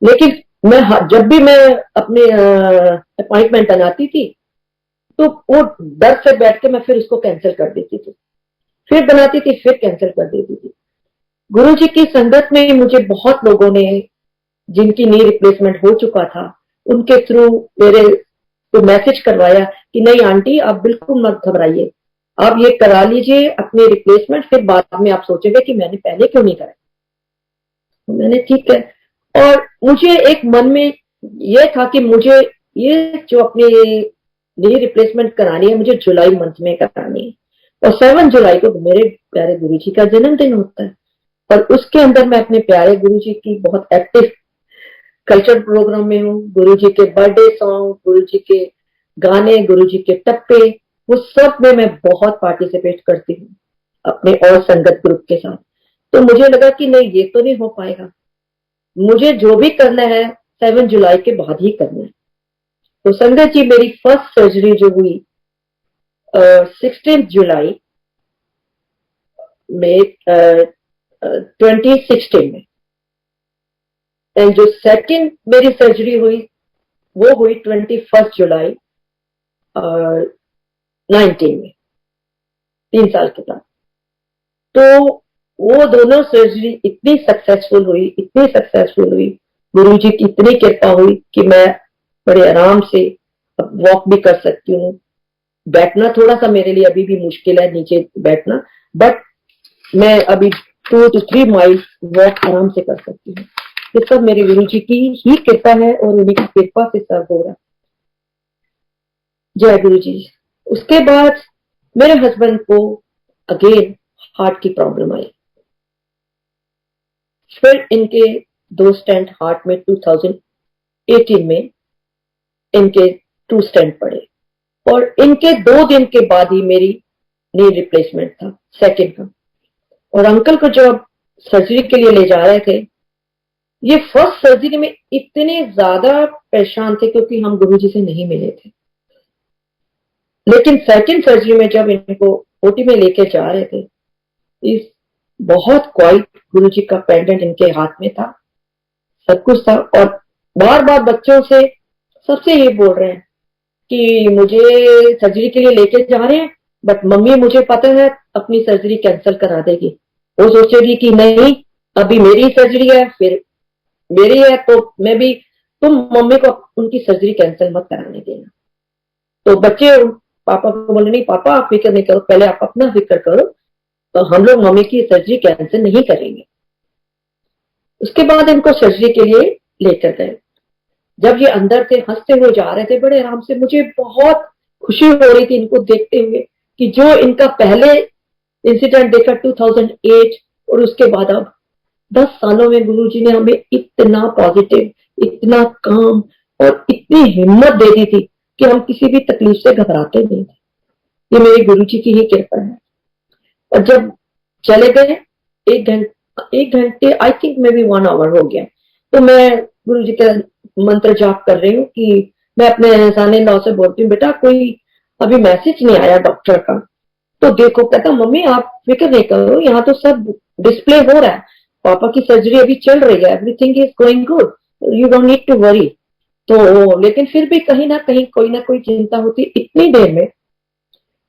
लेकिन जब भी मैं अपने अपॉइंटमेंट बनाती थी तो वो डर से बैठ के मैं फिर उसको कैंसिल कर देती थी, फिर बनाती थी, फिर कैंसिल कर देती थी। गुरु जी की संगत में मुझे बहुत लोगों ने, जिनकी नी रिप्लेसमेंट हो चुका था, उनके थ्रू मेरे को मैसेज करवाया कि नहीं आंटी आप बिल्कुल मत घबराइए, आप ये करा लीजिए अपनी रिप्लेसमेंट, फिर बाद में आप सोचेंगे कि मैंने पहले क्यों नहीं करा। तो मैंने ठीक है, और मुझे एक मन में ये था कि मुझे ये जो अपनी नी रिप्लेसमेंट करानी है, मुझे जुलाई मंथ में करानी है, और 7 जुलाई को मेरे प्यारे गुरु जी का जन्मदिन होता है, और उसके अंदर मैं अपने प्यारे गुरु जी की बहुत एक्टिव कल्चर प्रोग्राम में हूँ। गुरु जी के बर्थडे सॉन्ग, गुरु जी के गाने, गुरु जी के टप्पे, वो सब में मैं बहुत पार्टिसिपेट करती हूँ अपने और संगत ग्रुप के साथ। तो मुझे लगा कि नहीं, ये तो नहीं हो पाएगा, मुझे जो भी करना है 7 जुलाई के बाद ही करना है। तो संगत जी मेरी फर्स्ट सर्जरी जो हुई 16 जुलाई में 2016 में, एंड जो सेकंड मेरी सर्जरी हुई वो हुई 21 जुलाई 19 में, 3 साल के बाद। तो वो दोनों सर्जरी इतनी सक्सेसफुल हुई, गुरु जी की इतनी कृपा हुई कि मैं बड़े आराम से वॉक भी कर सकती हूँ। बैठना थोड़ा सा मेरे लिए अभी भी मुश्किल है, नीचे बैठना, बट मैं अभी 2 to 3 माइल वॉक आराम से कर सकती हूँ। ये सब मेरे गुरु जी की ही कृपा है, और उन्हीं की कृपा से सब हो रहा है। जय गुरु जी। उसके बाद मेरे हस्बैंड को अगेन हार्ट की प्रॉब्लम आई, फिर इनके 2 स्टेंट हार्ट में 2018 में इनके 2 स्टेंट पड़े, और इनके 2 दिन के बाद ही मेरी नी रिप्लेसमेंट था सेकंड का। और अंकल को जब सर्जरी के लिए ले जा रहे थे, ये फर्स्ट सर्जरी में इतने ज्यादा परेशान थे क्योंकि हम गुरु जी से नहीं मिले थे, लेकिन सेकंड सर्जरी में जब इनको ओटी में लेके जा रहे थे, इस बहुत क्वाइट गुरु जी का पेंडेंट इनके हाथ में था, सब कुछ था, और बार बार बच्चों से सबसे ये बोल रहे हैं कि मुझे सर्जरी के लिए लेके जा रहे हैं, बट मम्मी मुझे पता है अपनी सर्जरी कैंसिल करा देगी। वो सोचेगी कि नहीं, अभी मेरी सर्जरी है, फिर मेरी है, तो मैं भी, तुम मम्मी को उनकी सर्जरी कैंसिल मत कराने देना। तो बच्चे पापा को बोले नहीं पापा आप फिक्र नहीं करो, पहले आप अपना फिक्र करो, तो हम लोग मम्मी की सर्जरी कैंसिल नहीं करेंगे। उसके बाद इनको सर्जरी के लिए लेकर गए। जब ये अंदर से हंसते हुए जा रहे थे बड़े आराम से, मुझे बहुत खुशी हो रही थी इनको देखते हुए कि जो इनका पहले इंसिडेंट देखा 2008 और उसके बाद अब 10 सालों में गुरुजी ने हमें इतना पॉजिटिव, इतना काम और इतनी हिम्मत दे दी थी कि हम किसी भी तकलीफ से घबराते नहीं थे। ये मेरे गुरुजी की ही कृपा है। और जब चले गए, एक घंटे I think maybe 1 hour हो गया, तो मैं गुरुजी का मंत्र जाप कर रही हूँ कि मैं अपने साने लॉ से बोलती हूँ बेटा कोई अभी मैसेज नहीं आया डॉक्टर का। तो देखो कहता मम्मी आप फिक्र नहीं करो, यहाँ तो सब डिस्प्ले हो रहा है, पापा की सर्जरी अभी चल रही है, everything is going good, you don't need to worry. तो लेकिन फिर भी कहीं ना कहीं कोई ना कोई चिंता होती। इतनी देर में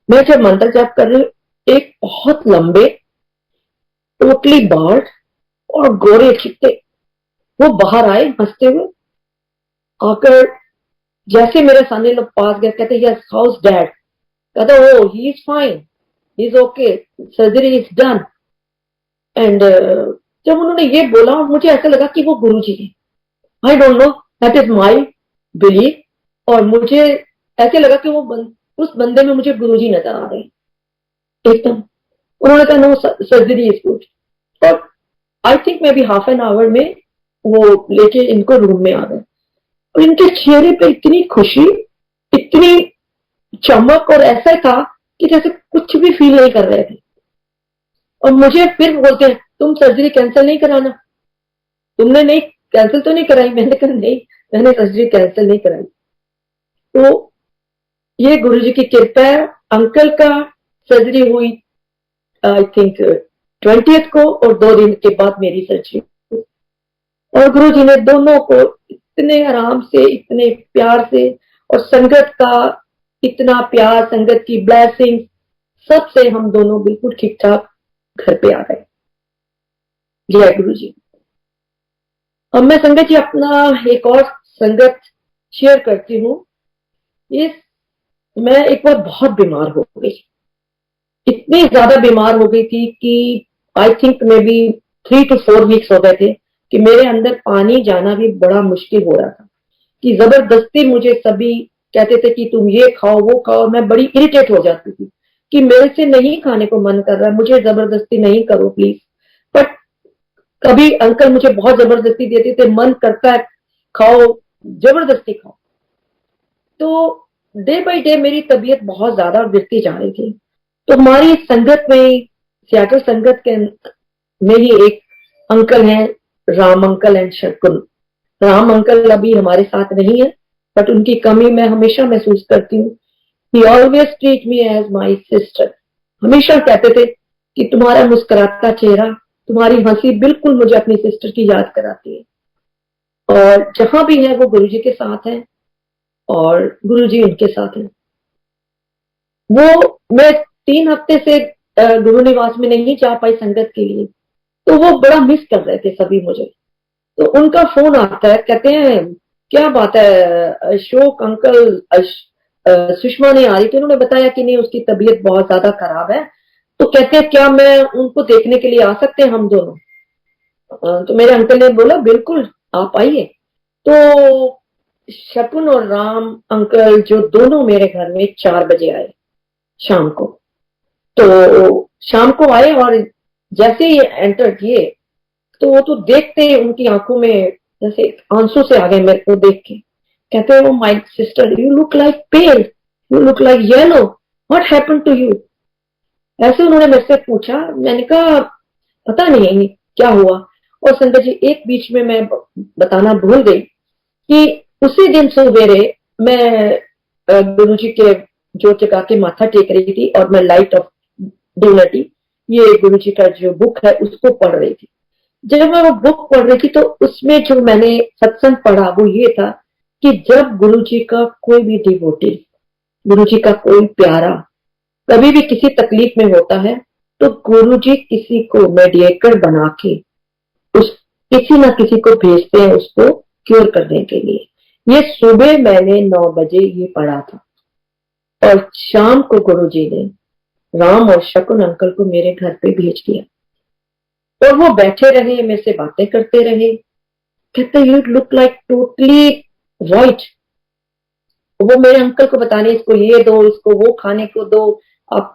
मैं जब मंत्र जाप कर रही हूँ, एक बहुत लंबे टोटली बार्ड और गोरे चिट्टे वो बाहर आए हंसते हुए, आकर जैसे मेरे सामने लोग पास गए, कहते यस हाउस डैड, कहता oh he is fine, he is okay, surgery is done. And जब उन्होंने ये बोला मुझे ऐसा लगा कि वो गुरुजी है। I don't know, that is my believe. और मुझे ऐसे लगा कि उस बंदे में मुझे गुरुजी नजर आ रहे हैं एकदम। उन्होंने कहा नो सर्जरी इज गुड। और I think maybe half an hour में वो लेके इनको रूम में आ गए और इनके चेहरे पे इतनी खुशी, इतनी चमक, और ऐसा था कि जैसे कुछ भी फील नहीं कर रहे थे। और मुझे फिर बोलते हैं तुम सर्जरी कैंसिल नहीं कराना, तुमने नहीं कैंसिल तो नहीं कराई? मैंने कहा नहीं, मैंने सर्जरी कैंसिल नहीं कराई। तो ये गुरुजी की कृपा है। अंकल का सर्जरी हुई आई थिंक 20th को, और 2 दिन के बाद मेरी सर्जरी। और गुरुजी ने दोनों को इतने आराम से, इतने प्यार से, और संगत का इतना प्यार, संगत की ब्लेसिंग, सबसे हम दोनों बिल्कुल ठीक ठाक घर पे आ गए। जय गुरु जी। अब मैं संगत जी अपना एक और संगत शेयर करती हूँ। इस मैं एक बार बहुत बीमार हो गई, इतनी ज्यादा बीमार हो गई थी कि आई think may be 3 to 4 weeks हो गए थे कि मेरे अंदर पानी जाना भी बड़ा मुश्किल हो रहा था, कि जबरदस्ती मुझे सभी कहते थे कि तुम ये खाओ वो खाओ। मैं बड़ी इरिटेट हो जाती थी कि मेरे से नहीं खाने को मन कर रहा है, मुझे जबरदस्ती नहीं करो प्लीज। बट कभी अंकल मुझे बहुत जबरदस्ती देते थे, मन करता है खाओ, जबरदस्ती खाओ। तो डे बाय डे मेरी तबीयत बहुत ज्यादा गिरती जा रही थी। तो हमारी संगत में, सियाटल संगत के में ही एक अंकल हैं, राम अंकल एंड शकुन। राम अंकल अभी हमारे साथ नहीं है, बट उनकी कमी मैं हमेशा महसूस करती हूँ। He always treat me as my sister. हमेशा कहते थे कि तुम्हारा मुस्कुराता चेहरा, तुम्हारी हंसी बिल्कुल मुझे अपनी सिस्टर की याद कराती है। और जहां भी है वो गुरुजी के साथ है और गुरुजी उनके साथ है। वो मैं 3 हफ्ते से गुरु निवास में नहीं जा पाई संगत के लिए, तो वो बड़ा मिस कर रहे थे सभी मुझे। तो उनका फोन आता है, कहते हैं क्या बात है अशोक अंकल, सुषमा नहीं आ रही? तो उन्होंने बताया कि नहीं उसकी तबीयत बहुत ज्यादा खराब है। तो कहते हैं क्या मैं उनको देखने के लिए आ सकते हैं हम दोनों? तो मेरे अंकल ने बोला बिल्कुल आप आइए। तो शकुन और राम अंकल जो दोनों मेरे घर में 4 बजे आए शाम को। तो शाम को आए और जैसे ही एंटर किए तो वो तो देखते ही उनकी आंखों में जैसे आंसू से आ गए मेरे को देख के। कहते हैं my sister you look like pale, you look like yellow, what happened to you? ऐसे उन्होंने मेरे से पूछा। मैंने कहा पता नहीं क्या हुआ। और संगत जी एक बीच में मैं बताना भूल गई कि उसी दिन सवेरे मैं गुरु जी के जोत जगा के माथा टेक रही थी और मैं लाइट ऑफ डिविनिटी, ये गुरु जी का जो बुक है उसको पढ़ रही थी। जब मैं वो बुक पढ़ रही थी तो उसमें जो मैंने सत्संग पढ़ा वो ये था कि जब गुरु जी का कोई भी डिवोटी गुरुजी का कोई प्यारा कभी भी किसी तकलीफ में होता है तो गुरुजी किसी को मेडिएटर बना के उस किसी ना किसी को भेजते हैं उसको क्योर करने के लिए। ये सुबह मैंने 9 बजे ये पढ़ा था और शाम को गुरुजी ने राम और शकुन अंकल को मेरे घर पे भेज दिया और वो बैठे रहे, मेरे से बातें करते रहे। कहते you look like totally right. वो मेरे अंकल को बताने, इसको ये दो, इसको वो खाने को दो, आप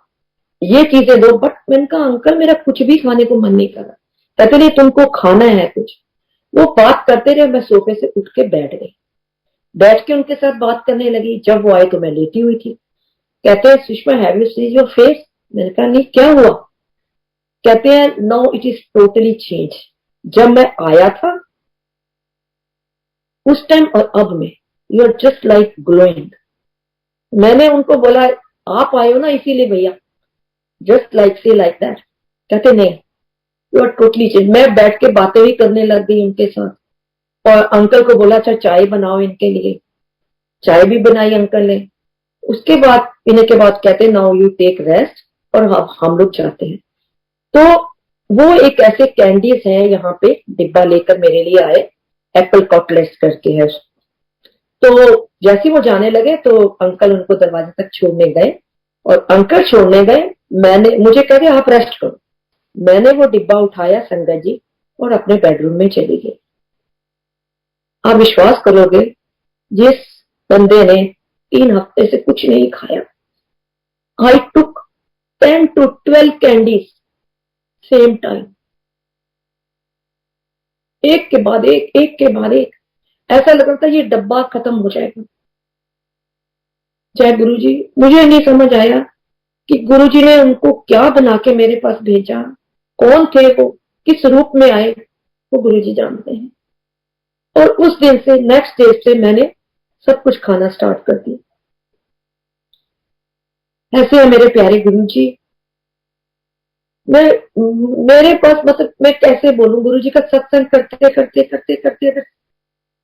ये चीजें दो। बट मैंने कहा अंकल मेरा कुछ भी खाने को मन नहीं कर रहा। कहते नहीं तुमको खाना है कुछ। वो बात करते रहे, मैं सोफे से उठ के बैठ गई, बैठ के उनके साथ बात करने लगी। जब वो आए तो मैं लेटी हुई थी। कहते हैं Sushma have you seen your face? मैंने कहा नहीं, क्या हुआ? कहते हैं no it is totally change. जब मैं आया था उस टाइम और अब में you are just like glowing. मैंने उनको बोला आप आए हो ना इसीलिए भैया, जस्ट लाइक से लाइक दैट। कहते नहीं यू आर टोटली चेंज। मैं बैठ के बातें भी करने लग गई उनके साथ और अंकल को बोला अच्छा चाय बनाओ इनके लिए। चाय भी बनाई अंकल ने। उसके बाद पीने के बाद कहते नाउ यू टेक रेस्ट और हम लोग जाते हैं। तो वो एक ऐसे कैंडीज हैं यहाँ पे, डिब्बा लेकर मेरे लिए आए, एप्पल कॉटलेट्स करके है। तो जैसे वो जाने लगे तो अंकल उनको दरवाजे तक छोड़ने गए और अंकल छोड़ने गए, मुझे कह रहे आप रेस्ट करो। मैंने वो डिब्बा उठाया संगत जी और अपने बेडरूम में चली गई। आप विश्वास करोगे जिस बंदे ने 3 हफ्ते से कुछ नहीं खाया, आई टुक 10 to 12 कैंडीज सेम टाइम, एक के बाद एक के बाद एक। ऐसा लग रहा था ये डब्बा खत्म हो जाएगा। जय गुरुजी। मुझे नहीं समझ आया कि गुरुजी ने उनको क्या बना के मेरे पास भेजा, कौन थे वो, किस रूप में आए, वो गुरुजी जानते हैं। और उस दिन से नेक्स्ट डे से मैंने सब कुछ खाना स्टार्ट कर दिया। ऐसे है मेरे प्यारे गुरुजी। मेरे पास मतलब मैं कैसे बोलूं, गुरुजी का सत्संग करते करते करते करते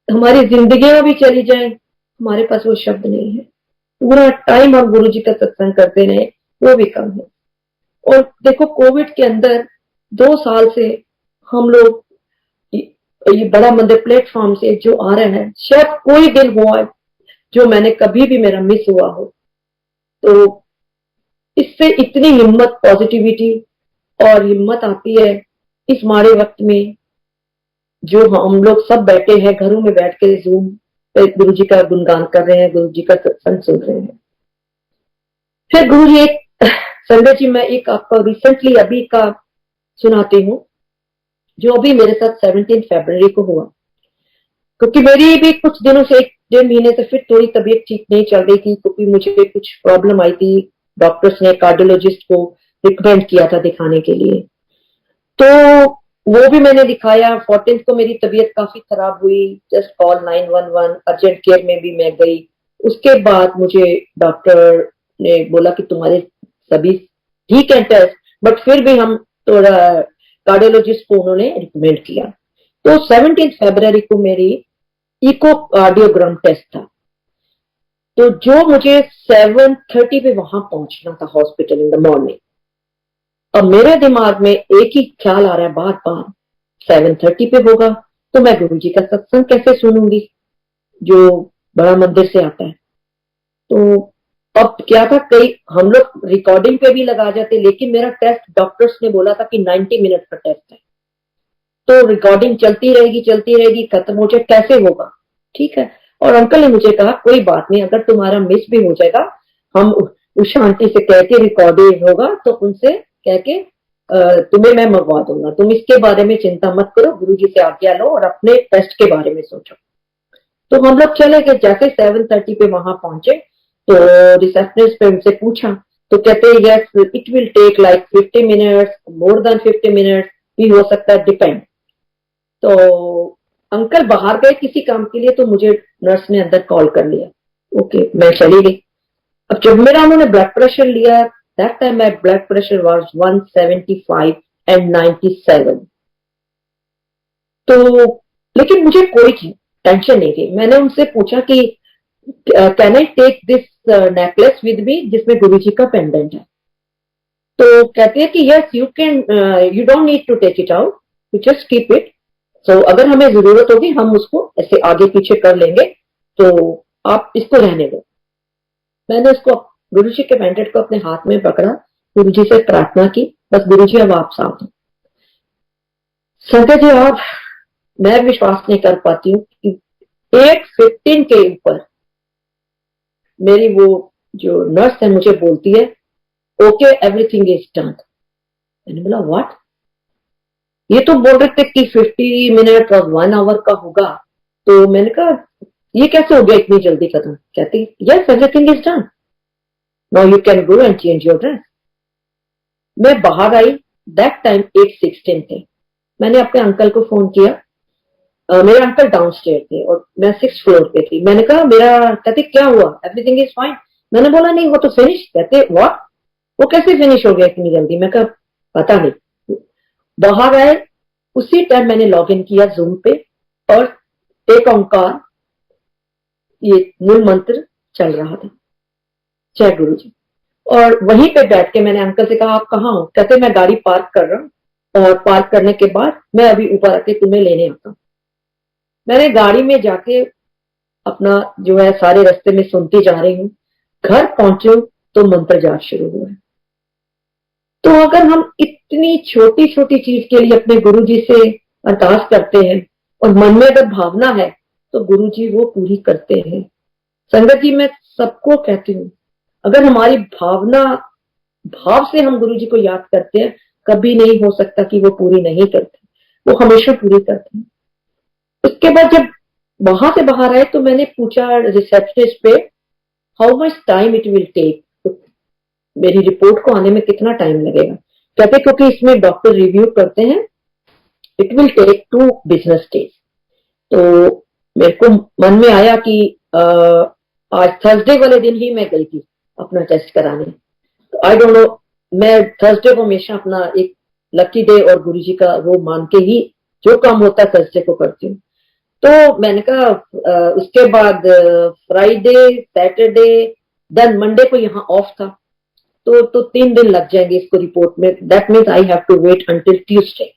हमारी जिंदगियां भी चली जाए, हमारे पास वो शब्द नहीं है। पूरा टाइम हम गुरुजी का सत्संग करते रहे, वो भी कम है। और देखो कोविड के अंदर 2 साल से हम लोग ये बड़ा मंदिर प्लेटफॉर्म से जो आ रहा है, शायद कोई दिन हुआ जो मैंने कभी भी मेरा मिस हुआ हो। तो इससे इतनी हिम्मत, पॉजिटिविटी और हिम्मत आती है इस माड़े वक्त में, जो हम लोग सब बैठे हैं घरों में बैठ के जूम पे गुरुजी का गुणगान कर रहे हैं, गुरुजी का सत्संग सुन रहे हैं। फिर गुरुजी एक संजय जी, मैं एक आपका रिसेंटली अभी का सुनाती हूँ जो अभी मेरे साथ 17 फरवरी को हुआ। क्योंकि मेरी भी कुछ दिनों से 1-1.5 महीने से फिर थोड़ी तबीयत ठीक नहीं चल रही थी, क्योंकि मुझे कुछ प्रॉब्लम आई थी। डॉक्टर्स ने कार्डियोलॉजिस्ट को रिकमेंड किया था दिखाने के लिए, तो वो भी मैंने दिखाया। 14 को मेरी तबीयत काफी खराब हुई, जस्ट कॉल 911, अर्जेंट केयर में भी मैं गई। उसके बाद मुझे डॉक्टर ने बोला कि तुम्हारे सभी ठीक है टेस्ट, बट फिर भी हम थोड़ा कार्डियोलॉजिस्ट को उन्होंने रिकमेंड किया। तो 17 फरवरी को मेरी इकोकार्डियोग्राम टेस्ट था। तो जो मुझे 7:30 पे वहां पहुंचना था हॉस्पिटल इन द मॉर्निंग। अब मेरे दिमाग में एक ही ख्याल आ रहा है बार बार, 7:30 पे होगा तो मैं गुरुजी का सत्संग कैसे सुनूंगी जो बड़ा मंदिर से आता है। तो अब क्या था, कई हम लोग रिकॉर्डिंग पे भी लगा जाते, लेकिन मेरा टेस्ट डॉक्टर्स ने बोला था कि 90 मिनट का टेस्ट है, तो रिकॉर्डिंग चलती रहेगी, खत्म हो जाए, कैसे होगा। ठीक है। और अंकल ने मुझे कहा कोई बात नहीं, अगर तुम्हारा मिस भी हो जाएगा, हम उस आंटी से कह के रिकॉर्डिंग होगा तो उनसे कह के तुम्हें मैं मंगवा दूंगा, तुम इसके बारे में चिंता मत करो, गुरुजी से आज्ञा लो और अपने टेस्ट के बारे में सोचो। तो हम लोग चले गए। जैसे 7:30 पे वहां पहुंचे तो रिसेप्शनिस्ट पे उनसे पूछा, तो कहते yes it will take like 50 minutes, more than 50 minutes भी हो सकता है, डिपेंड। तो अंकल बाहर गए किसी काम के लिए, तो मुझे नर्स ने अंदर कॉल कर लिया। ओके, मैं चली गई। अब जब मेरा उन्होंने ब्लड प्रेशर लिया, that time my blood pressure was 175 and 97। तो लेकिन मुझे कोई टेंशन नहीं थी। मैंने उनसे पूछा कि can I take this necklace with me, जिसमें गुरुजी का पेंडेंट है। तो कहती है कि yes you can, you don't need to take it out, you just keep it. So अगर हमें जरूरत होगी हम उसको ऐसे आगे पीछे कर लेंगे, तो आप इसको रहने दो। मैंने उसको, गुरुजी के पेंडेंट को अपने हाथ में पकड़ा, गुरुजी से प्रार्थना की, बस गुरुजी अब आप साथ हो। संजय जी आप, मैं विश्वास नहीं कर पाती हूँ कि 8:15 के ऊपर मेरी वो जो नर्स है मुझे बोलती है ओके एवरीथिंग इज डन। मैंने बोला व्हाट, ये तो बोल रहे थे कि 50 मिनट और 1 आवर का होगा। तो मैंने कहा ये कैसे हो गया इतनी जल्दी खत्म। कहती yes everything is done, now you can go and change your dress. मैं बाहर आई, दैट टाइम 8:16 थे। मैंने अपने अंकल को फोन किया, मेरे अंकल डाउनस्टेयर थे और मैं 6th फ्लोर पे थी। मैंने कहा मेरा, कहते क्या हुआ, एवरीथिंग इज फाइन। मैंने बोला नहीं वो तो फिनिश। कहते व्हाट, वो कैसे फिनिश हो गया इतनी जल्दी। मैं कहा पता नहीं। बाहर आए, उसी टाइम मैंने लॉग इन किया जूम पे और एक ओंकार ये मूल मंत्र चल रहा था, जय गुरु जी। और वहीं पे बैठ के मैंने अंकल से कहा आप कहाँ हो। कहते मैं गाड़ी पार्क कर रहा हूँ और पार्क करने के बाद मैं अभी ऊपर आके तुम्हें लेने आता हूँ। मैंने गाड़ी में जाके अपना जो है सारे रास्ते में सुनती जा रही हूँ। घर पहुंचे तो मंत्र जाप शुरू हुआ। तो अगर हम इतनी छोटी छोटी चीज के लिए अपने गुरु जी से अरदास करते हैं और मन में अगर भावना है तो गुरु जी वो पूरी करते हैं। संगत जी मैं सबको कहती हूँ, अगर हमारी भावना, भाव से हम गुरु जी को याद करते हैं, कभी नहीं हो सकता कि वो पूरी नहीं करते, वो हमेशा पूरी करते हैं। उसके बाद जब वहां से बाहर आए तो मैंने पूछा रिसेप्शनिस्ट पे how much time it will take, मेरी रिपोर्ट को आने में कितना टाइम लगेगा। कहते क्योंकि इसमें डॉक्टर रिव्यू करते हैं, it will take 2 business days. तो मेरे को मन में आया कि आज थर्सडे वाले दिन ही मैं गई थी अपना टेस्ट कराने। तो आई डोंट नो, मैं थर्सडे को हमेशा अपना एक लकी डे और गुरुजी का वो मान के ही जो काम होता है थर्सडे को करती हूँ। तो मैंने कहा उसके बाद फ्राइडे, सैटरडे, देन मंडे को यहाँ ऑफ था। तो 3 दिन लग जाएंगे इसको रिपोर्ट में, that means I have to wait until Tuesday.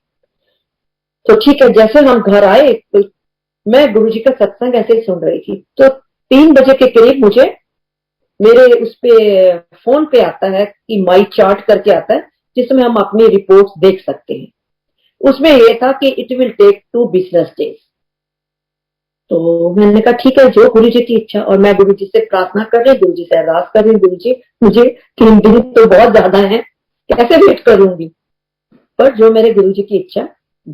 तो ठीक है, जैसे हम घर आए तो मैं गुरुजी का सत्संग ऐसे ही सुन रही थी। तो 3 बजे के करीब मुझे मेरे उस पे फोन पे आता है कि माई चार्ट करके आता है, जिसमें हम अपनी रिपोर्ट्स देख सकते हैं। उसमें यह था कि it will take 2 business days. तो मैंने कहा ठीक है जो गुरु जी की इच्छा। और मैं गुरु जी से प्रार्थना कर रही, गुरु जी से अरदास कर रही, गुरु जी मुझे 3 दिन तो बहुत ज्यादा है, कैसे वेट करूंगी। पर जो मेरे गुरु जी की इच्छा,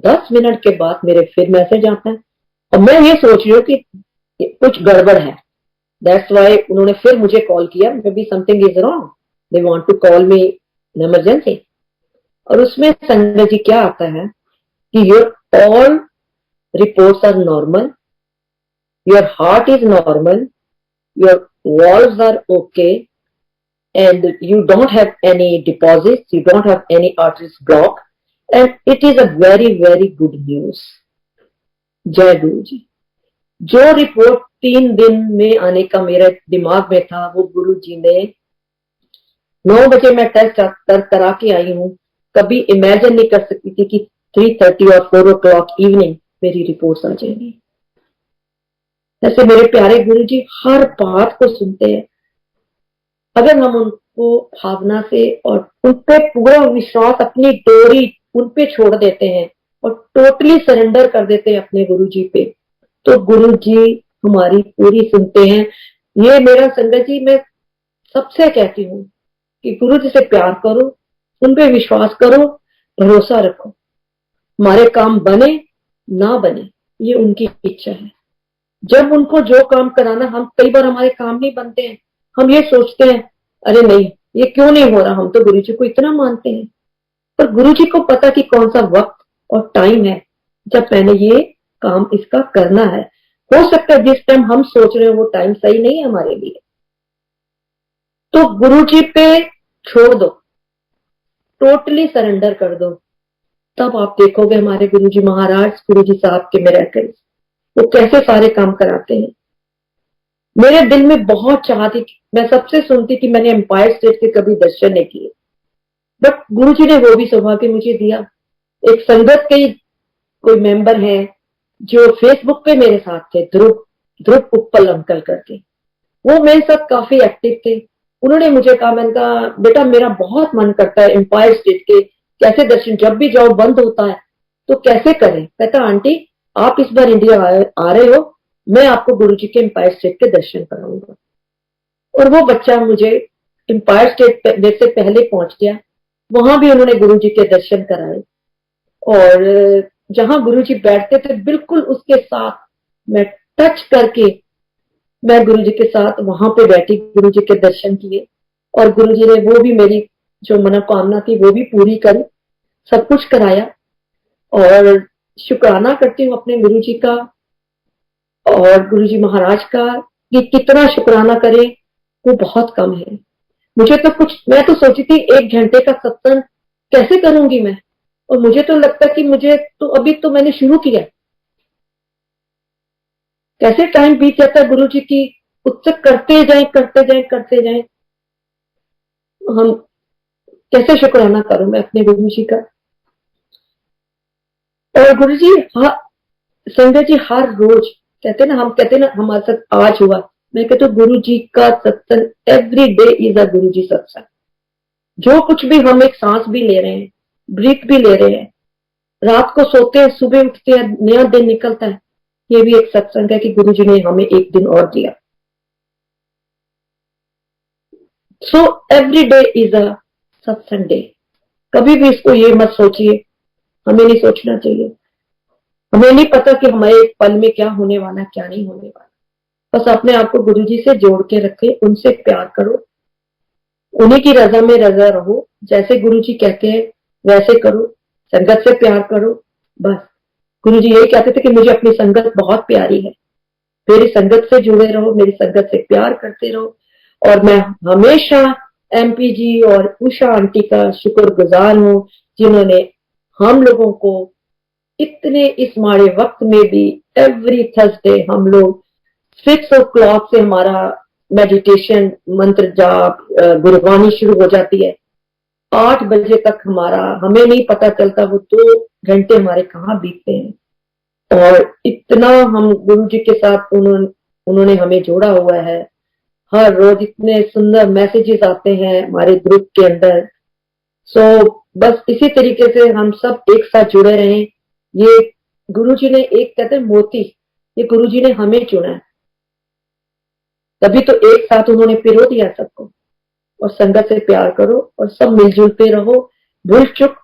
10 मिनट के बाद मेरे फिर मैसेज आता है और मैं ये सोच रही हूँ कि कुछ गड़बड़ है। दैट्स वाई उन्होंने फिर मुझे कॉल किया, maybe something is wrong, they want to call me in emergency. और उसमें संजय जी क्या आता है कि your all reports are normal, your heart is normal, your valves are okay, and you don't have any deposits, you don't have any arteries blocked, and it is a very very good news। जय गुरु जी। जो report 3 दिन में आने का मेरे दिमाग में था, वो गुरु जी ने 9 बजे मैं टेस्ट करा के आई हूँ। कभी इमेजिन नहीं कर सकती थी कि 3:30 और 4 o'clock इवनिंग मेरी रिपोर्ट्स आ जाएंगी। जैसे मेरे प्यारे गुरु जी हर बात को सुनते हैं, अगर हम उनको भावना से और उन पे पूरा विश्वास, अपनी डोरी उन पे छोड़ देते हैं और टोटली सरेंडर कर देते हैं अपने गुरु जी पे, तो गुरु जी हमारी पूरी सुनते हैं। ये मेरा संगत जी मैं सबसे कहती हूँ कि गुरु जी से प्यार करो, उन पे विश्वास करो, भरोसा रखो। हमारे काम बने ना बने ये उनकी इच्छा है। जब उनको जो काम कराना, हम कई बार हमारे काम नहीं बनते हैं, हम ये सोचते हैं अरे नहीं ये क्यों नहीं हो रहा, हम तो गुरु जी को इतना मानते हैं। पर गुरु जी को पता कि कौन सा वक्त और टाइम है जब मैंने ये काम इसका करना है। हो सकता है जिस टाइम हम सोच रहे हो वो टाइम सही नहीं है हमारे लिए, तो गुरु जी पे छोड़ दो, टोटली सरेंडर कर दो। तब आप देखोगे हमारे गुरु जी महाराज, गुरु जी साहब के मिरेकल्स, वो कैसे सारे काम कराते हैं। मेरे दिल में बहुत चाह थी, मैं सबसे सुनती कि मैंने एम्पायर स्टेट के कभी दर्शन नहीं किए, बट गुरुजी ने वो भी सौभाग्य मुझे दिया। एक संगत के ही कोई मेंबर है जो फेसबुक पे मेरे साथ थे, ध्रुव ध्रुव उपल अंकल करके, वो मेरे साथ काफी एक्टिव थे। उन्होंने मुझे कहा, मैंने कहा बेटा मेरा बहुत मन करता है एम्पायर स्टेट के कैसे दर्शन, जब भी जाओ बंद होता है तो कैसे करें। कहता आंटी आप इस बार इंडिया आ रहे हो, मैं आपको गुरुजी के एम्पायर स्टेट के दर्शन कराऊंगा। और वो बच्चा मुझे एम्पायर स्टेट से पहले पहुंच गया, वहां भी उन्होंने गुरुजी के दर्शन कराए। और जहां गुरुजी बैठते थे बिल्कुल उसके साथ मैं टच करके मैं गुरुजी के साथ वहां पे बैठी, गुरुजी के दर्शन किए, और गुरुजी ने वो भी मेरी जो मनोकामना थी वो भी पूरी करी, सब कुछ कराया। और शुक्राना करती हूँ अपने गुरुजी का और गुरुजी महाराज का, कि कितना शुक्राना करें वो बहुत कम है। मुझे तो कुछ, मैं तो सोची थी 1 घंटे का सत्संग कैसे करूंगी मैं, और मुझे तो लगता कि मुझे तो अभी तो मैंने शुरू किया, कैसे टाइम बीत जाता है गुरुजी की उत्सुक करते जाए करते जाए करते जाए। हम कैसे शुक्राना करूं मैं अपने गुरुजी का। और गुरुजी संजय जी हर रोज कहते ना, हम कहते ना हमारे साथ आज हुआ, मैं कहते गुरु जी का सत्संग एवरी डे इज अ गुरु जी सत्संग। जो कुछ भी हम एक सांस भी ले रहे हैं, ब्रीथ भी ले रहे हैं, रात को सोते हैं सुबह उठते हैं नया दिन निकलता है, ये भी एक सत्संग है कि गुरु जी ने हमें एक दिन और दिया। So every day is a सत्संग डे। कभी भी इसको ये मत सोचिए, हमें नहीं सोचना चाहिए। हमें नहीं पता कि हमारे एक पल में क्या होने वाला क्या नहीं होने वाला। बस अपने आप को गुरु जी से जोड़ के रखे, उनसे प्यार करो, उन्हीं की रजा में रजा रहो, जैसे गुरु जी कहते हैं वैसे करो, संगत से प्यार करो। बस गुरु जी यही कहते थे कि मुझे अपनी संगत बहुत प्यारी है, मेरी संगत से जुड़े रहो, मेरी संगत से प्यार करते रहो। और मैं हमेशा एमपी जी और उषा आंटी का शुक्रगुजार हूँ, जिन्होंने हम लोगों को इतने इस माड़े वक्त में भी एवरी थर्सडे हम लोग 6 o'clock से हमारा मेडिटेशन मंत्र जाप गुरबानी शुरू हो जाती है, 8 बजे तक हमारा हमें नहीं पता चलता वो 2 घंटे हमारे कहाँ बीतते हैं। और इतना हम गुरु जी के साथ उन्होंने हमें जोड़ा हुआ है। हर रोज इतने सुंदर मैसेजेस आते हैं हमारे ग्रुप के अंदर। सो बस इसी तरीके से हम सब एक साथ जुड़े रहें। ये गुरु जी ने एक कहते हैं मोती, ये गुरु जी ने हमें चुना है, तभी तो एक साथ उन्होंने पिरो दिया सबको। और संगत से प्यार करो और सब मिलजुल के रहो। भूल चुक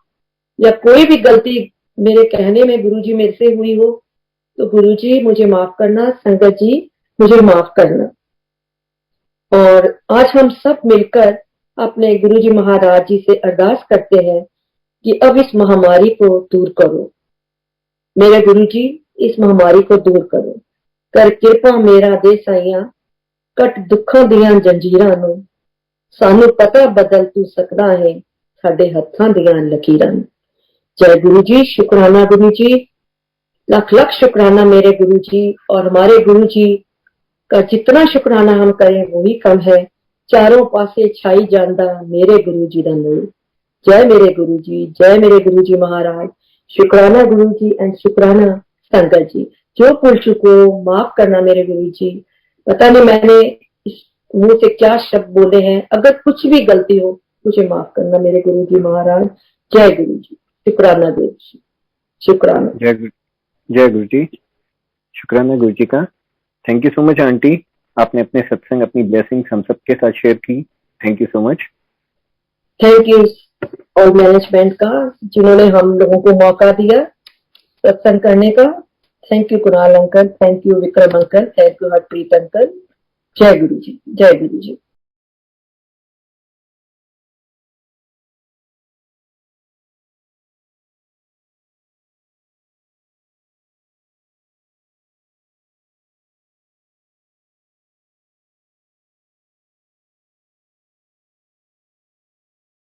या कोई भी गलती मेरे कहने में गुरुजी मेरे से हुई हो तो गुरुजी मुझे माफ करना, संगत जी मुझे माफ करना। और आज हम सब मिलकर अपने गुरुजी महाराज जी से अरदास करते हैं कि अब इस महामारी को दूर करो, मेरे गुरुजी इस महामारी को दूर करो, कर किरपा मेरा दे साइया, कट दुखों दियां जंजीरां नूं, सानू पता बदल तू सकदा है साडे हत्थां दियां लकीरां। जय गुरु जी, शुक्राना गुरु जी, लख लख शुक्राना मेरे गुरु जी। और हमारे गुरु जी का जितना शुक्राना हम करें वही कम है। चारों पासे छाई जांदा मेरे गुरु जी दा नूर। जय मेरे गुरु जी, जय मेरे गुरु जी महाराज। शुक्राना गुरु जी एंड शुक्राना संगत जी। जो भूल चुको माफ करना मेरे गुरु जी। पता नहीं मैंने मुंह से क्या शब्द बोले हैं, अगर कुछ भी गलती हो मुझे माफ करना मेरे गुरु जी महाराज। जय गुरु जी, शुक्राना गुरु जी, शुक्राना। जय गुरु जी, शुक्राना गुरु जी का। Thank you so much aunty, आपने अपने सत्संग अपनी ब्लेसिंग्स हम सबके साथ शेयर की। Thank you so much. Thank you और मैनेजमेंट का जिन्होंने हम लोगों को मौका दिया सत्संग करने का। Thank you Kunal uncle, thank you Vikram uncle, thank you Harpreet uncle. जय गुरु जी, जय गुरु जी।